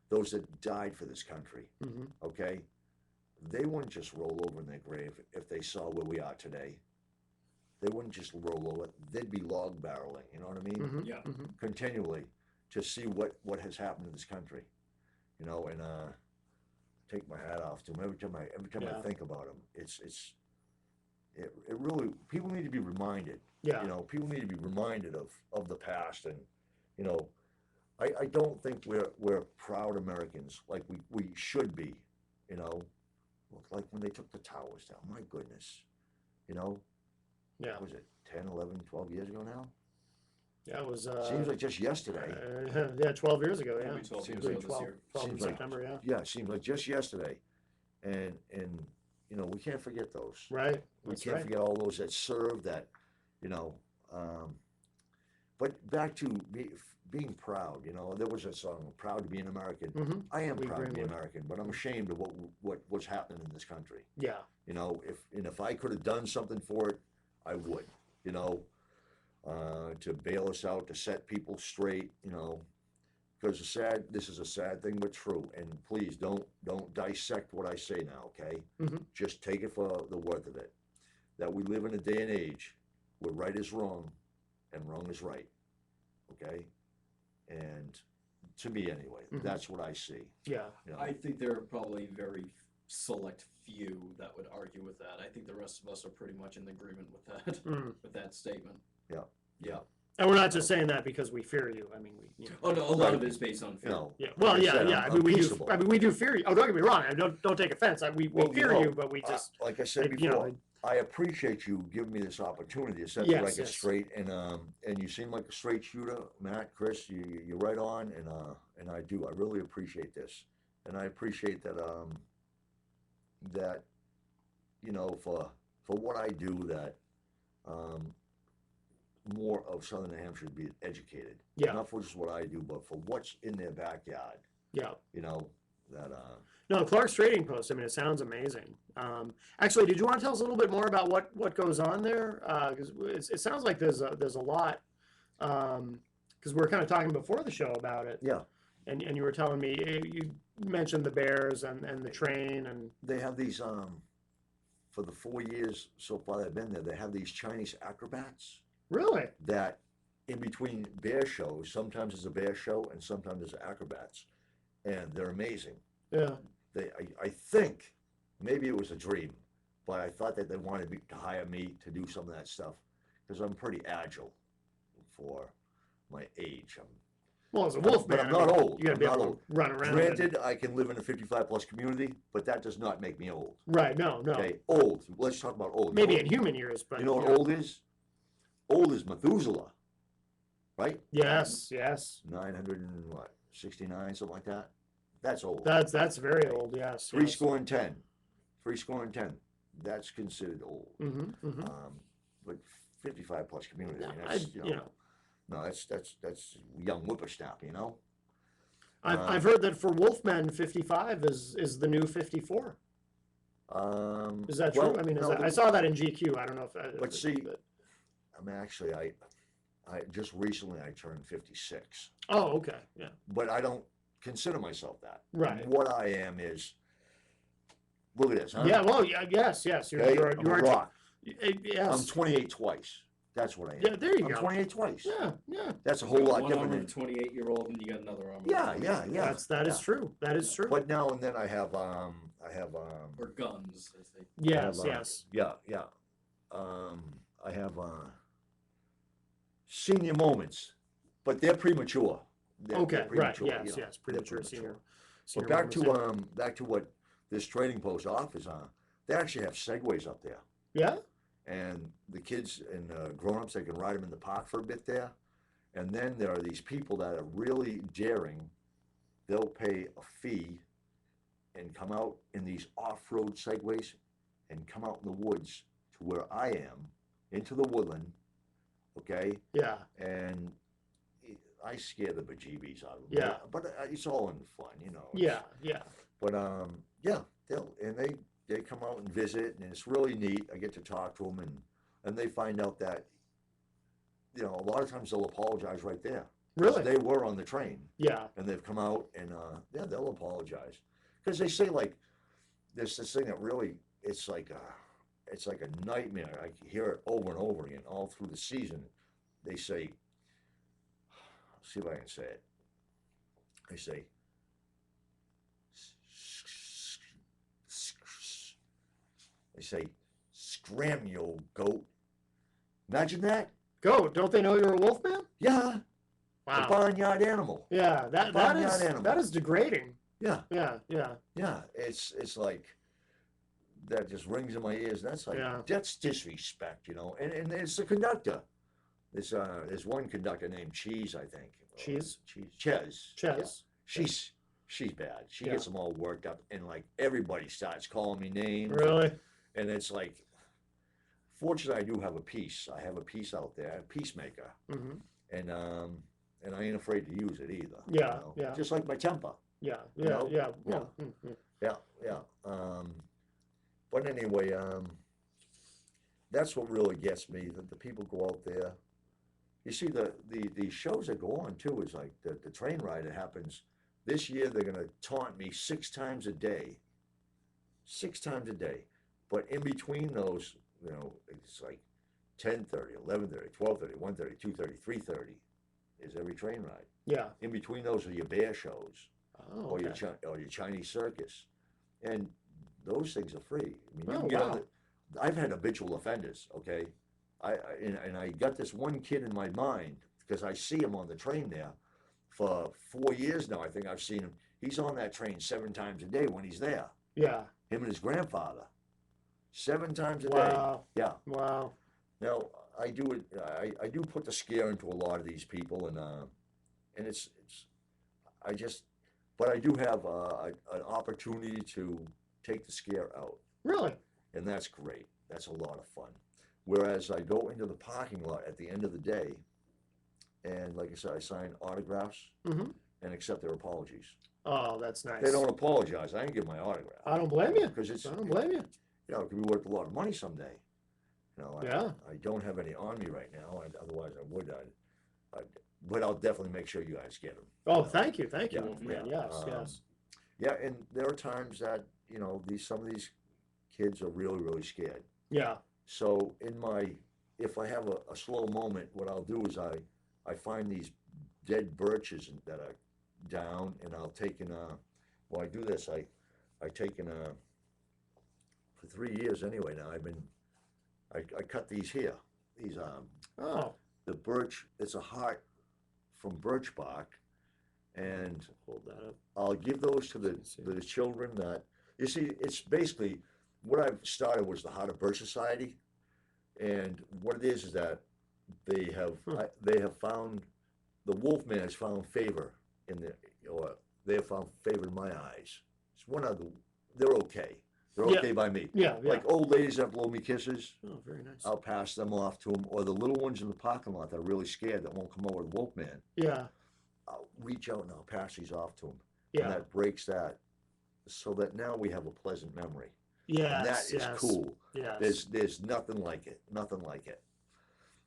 those that died for this country. Hmm. Okay, they wouldn't just roll over in their grave if they saw where we are today. They wouldn't just roll over; they'd be log barreling. You know what I mean? Hmm. Yeah. Hmm. Continually to see what has happened to this country. You know, and take my hat off to them every time Yeah. I think about them. It really, people need to be reminded. Yeah. You know, people need to be reminded of the past, and you know, I don't think we're proud Americans like we should be. You know, like when they took the towers down. My goodness, you know, Yeah. what was it 10, 11, 12 years ago now? Yeah. It was. Seems like just yesterday. Yeah, 12 years ago. It'll Yeah. be 12 years Seems ago like this 12, year. 12 in Seems like- September. Yeah. Yeah, it seems like just yesterday, and you know, we can't forget those. Right. We That's can't right. forget all those that served. That, you know. But back to being proud. You know, there was a song, "Proud to be an American." Hmm. I am Lee proud to be Greenwood. American, but I'm ashamed of what's happening in this country. Yeah. You know, if I could have done something for it, I would. You know, to bail us out, to set people straight. You know, because this is a sad thing, but true. And please don't dissect what I say now, okay? Mhm. Just take it for the worth of it. that we live in a day and age where right is wrong and wrong is right. Okay? And to me anyway, Mhm. that's what I see. Yeah. You know? I think there are probably very select few that would argue with that. I think the rest of us are pretty much in agreement with that, Mm. with that statement. Yeah. And we're not just saying that because we fear you. I mean, we, you know. Oh no, a lot of it is based on You fear. know, Yeah. like Well, I yeah, said, yeah. I'm I mean, we do. peaceable. I mean, we do fear you. Oh, don't get me wrong. Don't take offense. We Well, you fear know, you, but we just like I said you know, before, I appreciate you giving me this opportunity to set the Yes, record yes. straight, and you seem like a straight shooter, Matt, Chris. You're right on, and I do. I really appreciate this, and I appreciate that that you know for what I do that more of Southern New Hampshire be educated. Yeah. Not for just what I do, but for what's in their backyard. yeah. You know that. No, Clark's Trading Post. I mean, it sounds amazing. Actually, did you want to tell us a little bit more about what goes on there? Because it sounds like there's a lot. Because we were kind of talking before the show about it, Yeah. and you were telling me you mentioned the bears and the train and They have these for the 4 years so far that I've been there, they have these Chinese acrobats really, that in between bear shows, sometimes it's a bear show and sometimes it's acrobats. And they're amazing. yeah, I think maybe it was a dream, but I thought that they wanted me to hire me to do some of that stuff because I'm pretty agile for my age. well, as a But wolfman, I'm not old. You got to I'm be not able old. to run around. Granted, I can live in a 55 plus community, but that does not make me old. Right? No. Okay, old. Let's talk about old. Maybe You in know, human years, but you know what old is? Old is Methuselah, right? Yes. 969, something like that. That's old. That's very old. Yes. Three yes. score and 10. 3 score and 10. That's considered old. Mm-hmm, mm-hmm. But 55 plus community. I mean, I, that's, you know, no, that's young whippersnapper, you know? I've heard that for Wolfman, 55 is the new 54. Is that true? Well, I mean, no, I saw that in GQ. I don't know if. But see, I mean, actually, I just recently I turned 56, Oh, okay. Yeah. but I don't consider myself that. Right. What I am is, look at this, huh? Yeah. Well. Yeah. Yes. Yes. Okay, I'm a rock. Yes. I'm 28 twice. That's what I am. Yeah. There you I'm go. 28 twice. Yeah. Yeah. That's a You whole got lot one different armored than. 28-year-old, and you got another armored. Yeah. 28-year-old. That is true. That is true. But now and then I have Or guns, as they. Yes. I have, Yes. yeah. I have senior moments, but they're premature. Okay. They're Right. premature, Yes. you know, Yes. they're Premature senior. But back to what this trading post offers on. They actually have segways up there, Yeah. and the kids and grown-ups, they can ride them in the park for a bit there. And then there are these people that are really daring. They'll pay a fee and come out in these off-road segways and come out in the woods to where I am, into the woodland, okay? Yeah. And I scare the bejeebies out of them. Yeah. But it's all in fun, you know. Yeah. Yeah. But yeah, they come out and visit, and it's really neat. I get to talk to them, and they find out that, you know, a lot of times they'll apologize right there. 'Cause Really. They were on the train, Yeah. and they've come out, and yeah, they'll apologize because they say like there's this thing that really it's like a nightmare. I hear it over and over again all through the season. They say, see if I can say it. They say, scram, you old goat. Imagine that. Go. Don't they know you're a wolfman? Yeah, a Wow. barnyard animal. Yeah. That barnyard animal. is degrading. Yeah, Yeah. Yeah. yeah. It's like that just rings in my ears. That's like Yeah. that's disrespect, you know. And it's the conductor. There's one conductor named Cheese, I think. Cheese? Ches. Ches. Yeah. She's bad. She Yeah. gets them all worked up, and like everybody starts calling me names. Really? And it's like, fortunately, I do have a piece. I have a piece out there, a peacemaker, Mm-hmm. and I ain't afraid to use it either. Yeah, yeah. Just like my temper. Yeah. You Yeah. know? Yeah. Yeah. Well, Yeah, yeah. But anyway, that's what really gets me. That the people go out there. You see, the shows that go on too is like the train ride that happens. This year they're gonna taunt me 6 times a day. 6 times a day. But in between those you know, it's like 10:30, 11:30, 12:30, 1:30, 2:30, 3:30 is every train ride. Yeah. In between those are your bear shows Oh, or okay. or your Chinese circus, and those things are free. I mean, you Oh, can get on wow. the. I've had habitual offenders. Okay, and I got this one kid in my mind because I see him on the train there for 4 years now. I think I've seen him. He's on that train 7 times a day when he's there. Yeah. Him and his grandfather, 7 times a day. Wow. Yeah. Wow. Now I do it. I do put the scare into a lot of these people, and it's I just, but I do have an opportunity to take the scare out, Really? and that's great. That's a lot of fun. Whereas I go into the parking lot at the end of the day, and like I said, I sign autographs Mm-hmm. and accept their apologies. Oh, that's nice. They don't apologize. I ain't give my autograph I don't blame you. because it's I don't blame you. you know, it could be worth a lot of money someday. You know, Yeah. I don't have any on me right now. Otherwise, I would. But I'll definitely make sure you guys get them. Oh, thank you. Thank you, Yeah, Wolfman. yeah. Yes, yes. Yeah, and there are times that you know some of these kids are really scared. Yeah. So if I have a slow moment, what I'll do is I find these dead birches that are down, and I'll take in well I do this I take in for 3 years anyway now I cut these here these Oh, the birch. It's a heart from birch bark, and hold that up. I'll give those to the children that you see. It's basically what I've started was the Heart of Birch Society, and what it is that they have found the Wolfman has found favor in they have found favor in my eyes. It's one of the they're okay. They're Yeah. okay by me. Yeah, yeah. Like old ladies that blow me kisses, Oh, very nice. I'll pass them off to them, or the little ones in the parking lot that are really scared that won't come over to the Wolfman. Yeah. I'll reach out and I'll pass these off to them. Yeah. And that breaks that, so that now we have a pleasant memory. Yes. And that is yes. cool. Yes. There's nothing like it. Nothing like it.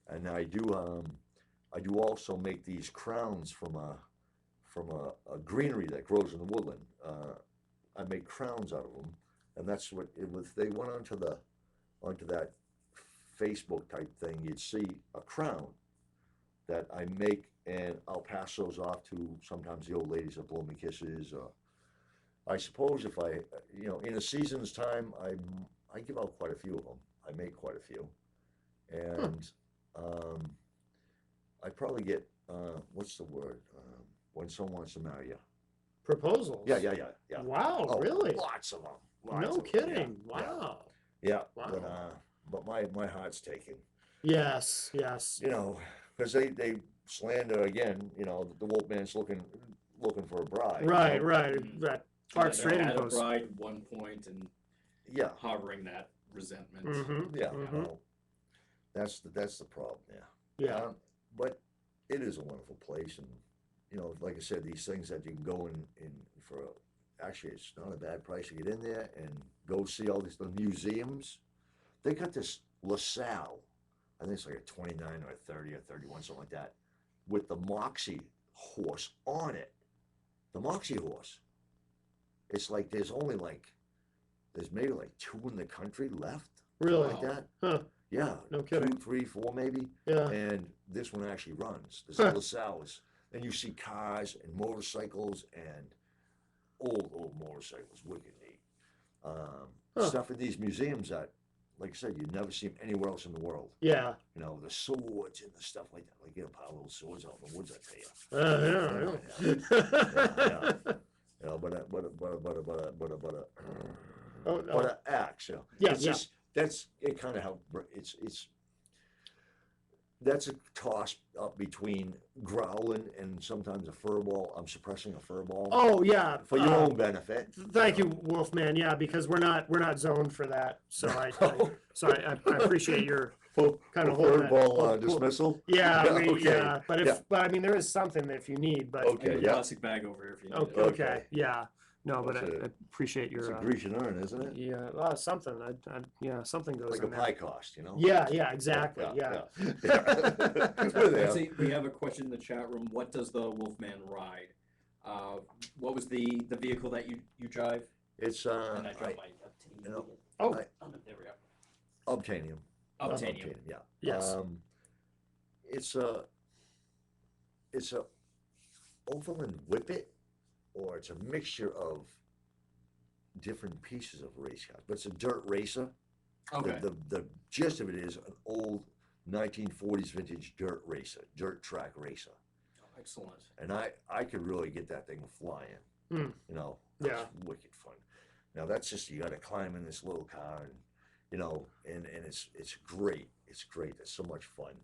And I do also make these crowns from a greenery that grows in the woodland. I make crowns out of them, and that's what it was. They went onto that Facebook type thing. You'd see a crown that I make, and I'll pass those off to sometimes the old ladies that blow me kisses. Or I suppose if I, you know, in a season's time, I give out quite a few of them. I make quite a few, and I probably get what's the word when someone wants to marry you. Proposals. Yeah. Wow, Oh, really? Lots of them. No kidding. Wow. Yeah. Wow. But my heart's taken. Yes, yes. You know, because they slander again. You know, the Wolfman's looking for a bride. Right, you know? right. That Parks They Trading had a Post. bride at one point and Yeah. harboring that resentment. Mm-hmm. Yeah. Mhm. Well, that's the problem. Yeah. Yeah. But it is a wonderful place, and you know, like I said, these things that you can go in for. Actually, it's not a bad price to get in there and go see all the museums. They got this LaSalle, I think it's like a 29 or a 30 or 31, something like that, with the Moxie horse on it. The Moxie horse. It's like there's maybe like 2 in the country left. Really? Like that. Huh. Yeah. No kidding. 2, 3, 4 maybe. Yeah. And this one actually runs. This Huh. LaSalle is, and you see cars and motorcycles and old motorcycles, wicked neat. Stuff in these museums that, like I said, you'd never see them anywhere else in the world. Yeah. You know, the swords and the stuff like that. Like, get a pile of little swords out in the woods, I tell you. Yeah. You know, but Oh, no. an axe. You know, Yeah, it's yeah. just that's it. Kind of how it's. That's a toss up between growling and sometimes a furball. I'm suppressing a furball Oh, yeah. for your own benefit. Thank you, Wolfman. Yeah, because we're not zoned for that. So I appreciate your kind of holding that. furball dismissal. Yeah, Yeah, we, okay. yeah. But Yeah. I mean, there is something that if you need. But I Okay, have a yeah. plastic bag over here if you need okay, it. okay, yeah. No, but That's I appreciate It's your. a Grecian urn, isn't it? Yeah, something. Yeah, something goes Like in a there. pie cost, you know? Yeah, exactly. Yeah. We're there. Actually, we have a question in the chat room. What does the Wolfman ride? What was the vehicle that you drive? It's And I dropped my you know, Oh. there we go. Obtainium. Obtainium. Yeah. Yes. It's a Overland Whippet, or it's a mixture of different pieces of race cars, but it's a dirt racer. Okay. The gist of it is an old 1940s vintage dirt racer, dirt track racer. Excellent. And I could really get that thing flying. Hmm. You know, Yeah. it's wicked fun. Now that's just, you got to climb in this little car, and you know, and it's great. It's great. It's so much fun.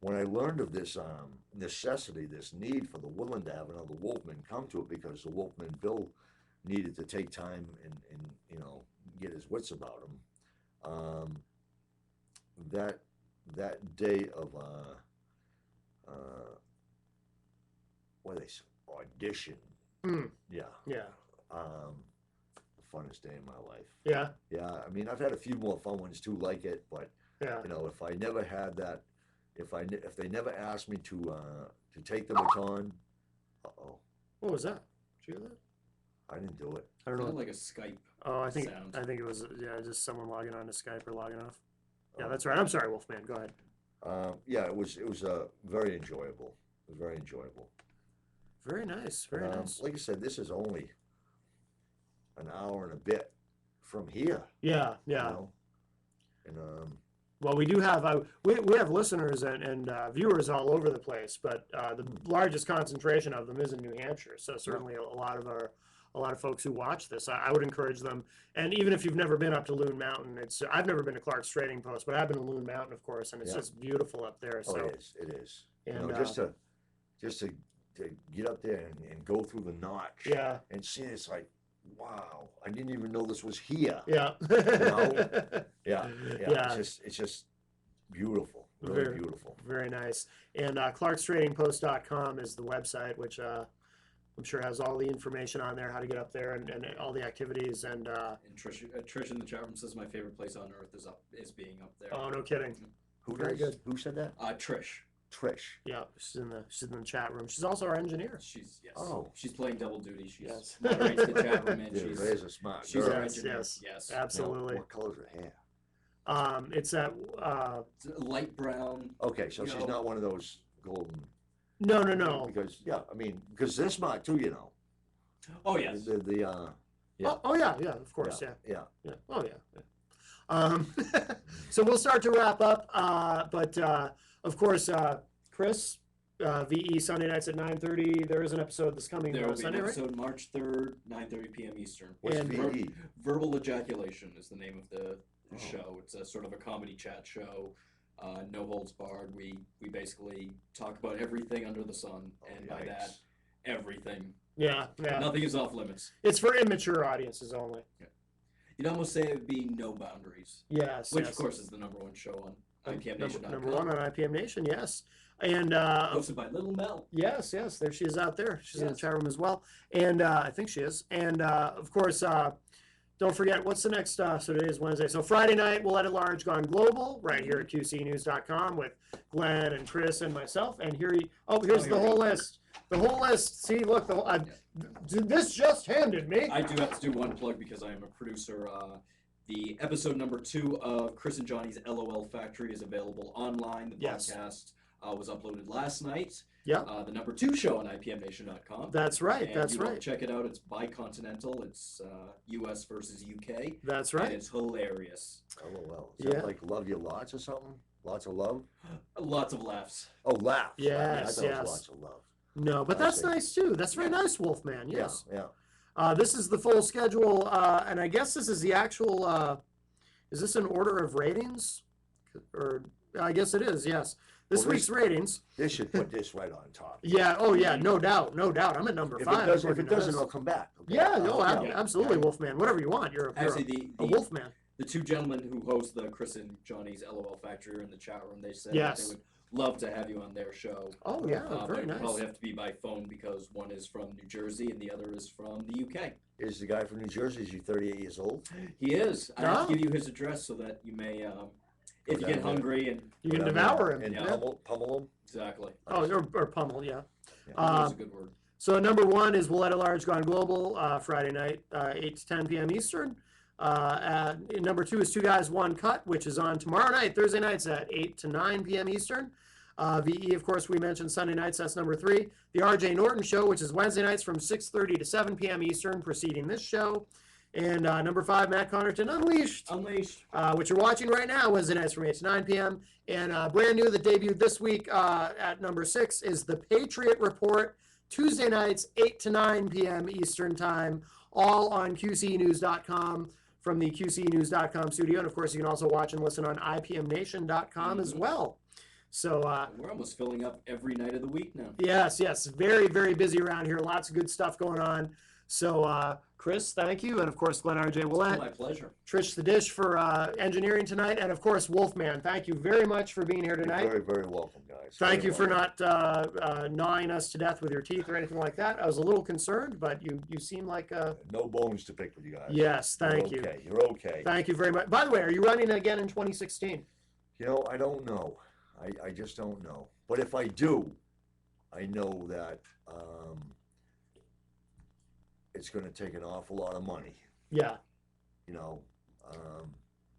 When I learned of this necessity, this need for the Woodland to have another Wolfman come to it, because the Wolfman Bill needed to take time and you know, get his wits about him. That day of what do they say, audition. Mm. Yeah. Yeah. The funnest day of my life. Yeah. Yeah. I mean, I've had a few more fun ones too, like it, but Yeah. you know, if I never had that, if they never asked me to take the baton, What was that? Did you hear that? I didn't do it. I don't know. Sounded like a Skype. Oh, I think sound. it was just someone logging on to Skype or logging off. Yeah, Uh, that's right. I'm sorry, Wolfman. Go ahead. Yeah, it was very enjoyable. It was very enjoyable. Very nice. Very nice. Like I said, this is only an hour and a bit from here. Yeah. You Yeah. know? And Well, we do have we have listeners and viewers all over the place, but the largest concentration of them is in New Hampshire. So certainly a lot of folks who watch this, I would encourage them. And even if you've never been up to Loon Mountain, I've never been to Clark's Trading Post, but I've been to Loon Mountain, of course, and it's Yeah. just beautiful up there. oh, So it is. You and know, just to get up there and go through the notch yeah, and see, it's like, wow, I didn't even know this was here. yeah, Yeah, Yeah. It's just beautiful, really Very- beautiful. Very nice. And clarkstradingpost.com is the website, which I'm sure has all the information on there, how to get up there and all the activities. And And Trish in the chat room says my favorite place on earth is being up there. oh, no kidding. Who Very does? good. Who said that? Trish. Trish. Yeah, she's in the chat room. She's also our engineer. She's yes. Oh. She's playing double duty. She's Yes. moderates the chat room and Dude, she's Ray's a smart she's girl. our Yes, engineer. yes. Yes. Now, Absolutely. what color's her hair? It's at It's a light brown. Okay, so You she's know- not one of those golden. no. Because yeah, I mean, because they're smart too, you know. Oh yes. The yeah. Oh yeah, of course, yeah. yeah. Oh yeah. So we'll start to wrap up, but of course, Chris, VE Sunday nights at 9:30. There is an episode this coming There will be an Sunday, right? episode March 3rd, 9:30 p.m. Eastern. What's And- VE? Verbal Ejaculation is the name of the Oh. show. It's a sort of a comedy chat show. No holds barred. We basically talk about everything under the sun, Oh, and by yikes. that, everything. Yeah. Nothing is off limits. It's for immature audiences only. You'd almost say it would be no boundaries, Yes. which yes. of course is the number one show on IPMNation.com. Number one on IPM Nation, yes. And Hosted by Little Mel. yes, there she is out there. She's in the Yes. chat room as well. And I think she is. And of course, don't forget, what's the next, so today is Wednesday. So Friday night, we'll At Large Gone Global right here at QCnews.com with Glenn and Chris and myself. And here's here the we whole go. list. The whole list. See, look, this just handed me. I do have to do one plug because I am a producer. The episode number 2 of Chris and Johnny's LOL Factory is available online. The Yes. podcast was uploaded last night. Yeah. The number 2 show on IPMNation.com. That's right. And That's you want to right. check it out. It's bicontinental. It's U.S. versus U.K. That's And right. it's hilarious. LOL. Is Yeah. that like love you lots or something? Lots of love? Lots of laughs. Oh, laugh. I Yes, thought it yes. was lots of love. No, but I that's see. nice too. That's very Yeah. nice, Wolfman. Yes. Yeah. This is the full schedule, and I guess this is the actual. Is this an order of ratings? Or I guess it is. Yes. This Well, week's ratings. They should put this right on top. Yeah. Oh yeah. No doubt. No doubt. I'm at number If 5. if according it to doesn't, this. I'll come back. Okay? Yeah. No. Yeah. Absolutely, Yeah. Wolfman. Whatever you want. You're Actually, a Wolfman. the 2 gentlemen who host the Chris and Johnny's LOL Factory are in the chat room. They said that Yes. they would love to have you on their show. Oh yeah. But Very it would probably nice. have to be by phone because one is from New Jersey and the other is from the UK. Is the guy from New Jersey? Is he 38 years old? He is. I have Ah. to give you his address so that you may, if you down get there. hungry and You can Go down devour there him. And Yeah. pummel him? exactly. Oh, or pummel. Yeah. That's a good word. So number 1 is We'll Let It Large Gone Global Friday night, 8 to 10 p.m. Eastern. Number 2 is Two Guys, One Cut, which is on tomorrow night, Thursday nights at 8 to 9 p.m. Eastern. VE, of course, we mentioned Sunday nights. That's number 3. The RJ Norton Show, which is Wednesday nights from 6:30 to 7 p.m. Eastern, preceding this show. And number 5, Matt Connarton Unleashed, which you're watching right now, Wednesday nights from 8 to 9 p.m. And brand new that debuted this week at number 6 is The Patriot Report, Tuesday nights, 8 to 9 p.m. Eastern Time, all on QCnews.com from the QCnews.com studio. And of course, you can also watch and listen on IPMNation.com as well. So we're almost filling up every night of the week now. yes, very, very busy around here. Lots of good stuff going on. So Chris, thank you. And of course, Glenn R.J. Willett. My pleasure. Trish the Dish for engineering tonight. And of course, Wolfman, thank you very much for being here tonight. You're very, very welcome, guys. Thank Very you for welcome. not gnawing us to death with your teeth or anything like that. I was a little concerned, but you seem like No bones to pick with you guys. yes, thank you. You're okay. You're okay. Thank you very much. By the way, are you running again in 2016? You know, I don't know. I just don't know. But if I do, I know that it's going to take an awful lot of money. Yeah. You know,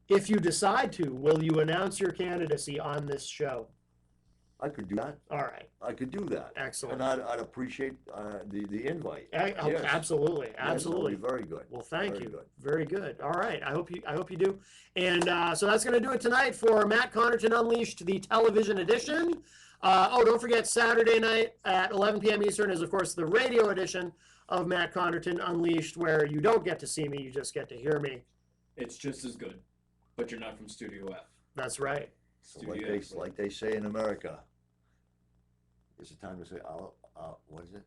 If you decide to, will you announce your candidacy on this show? I could do that. All right. I could do that. Excellent. And I'd appreciate the invite. Oh, Yes. absolutely. Yes, that'd Absolutely. be very good. Well, thank Very you. good. Very good. All right. I hope you do. And so that's going to do it tonight for Matt Connarton Unleashed, the television edition. Don't forget Saturday night at 11 p.m. Eastern is, of course, the radio edition of Matt Connarton Unleashed, where you don't get to see me, you just get to hear me. It's just as good, but you're not from Studio F. That's right. So Studio F. like they say in America, it's a time to say, what is it?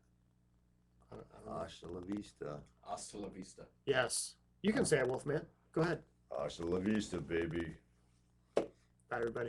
Hasta la vista. Hasta la vista. Yes. You can say it, Wolfman. Go ahead. Hasta la vista, baby. Bye, everybody.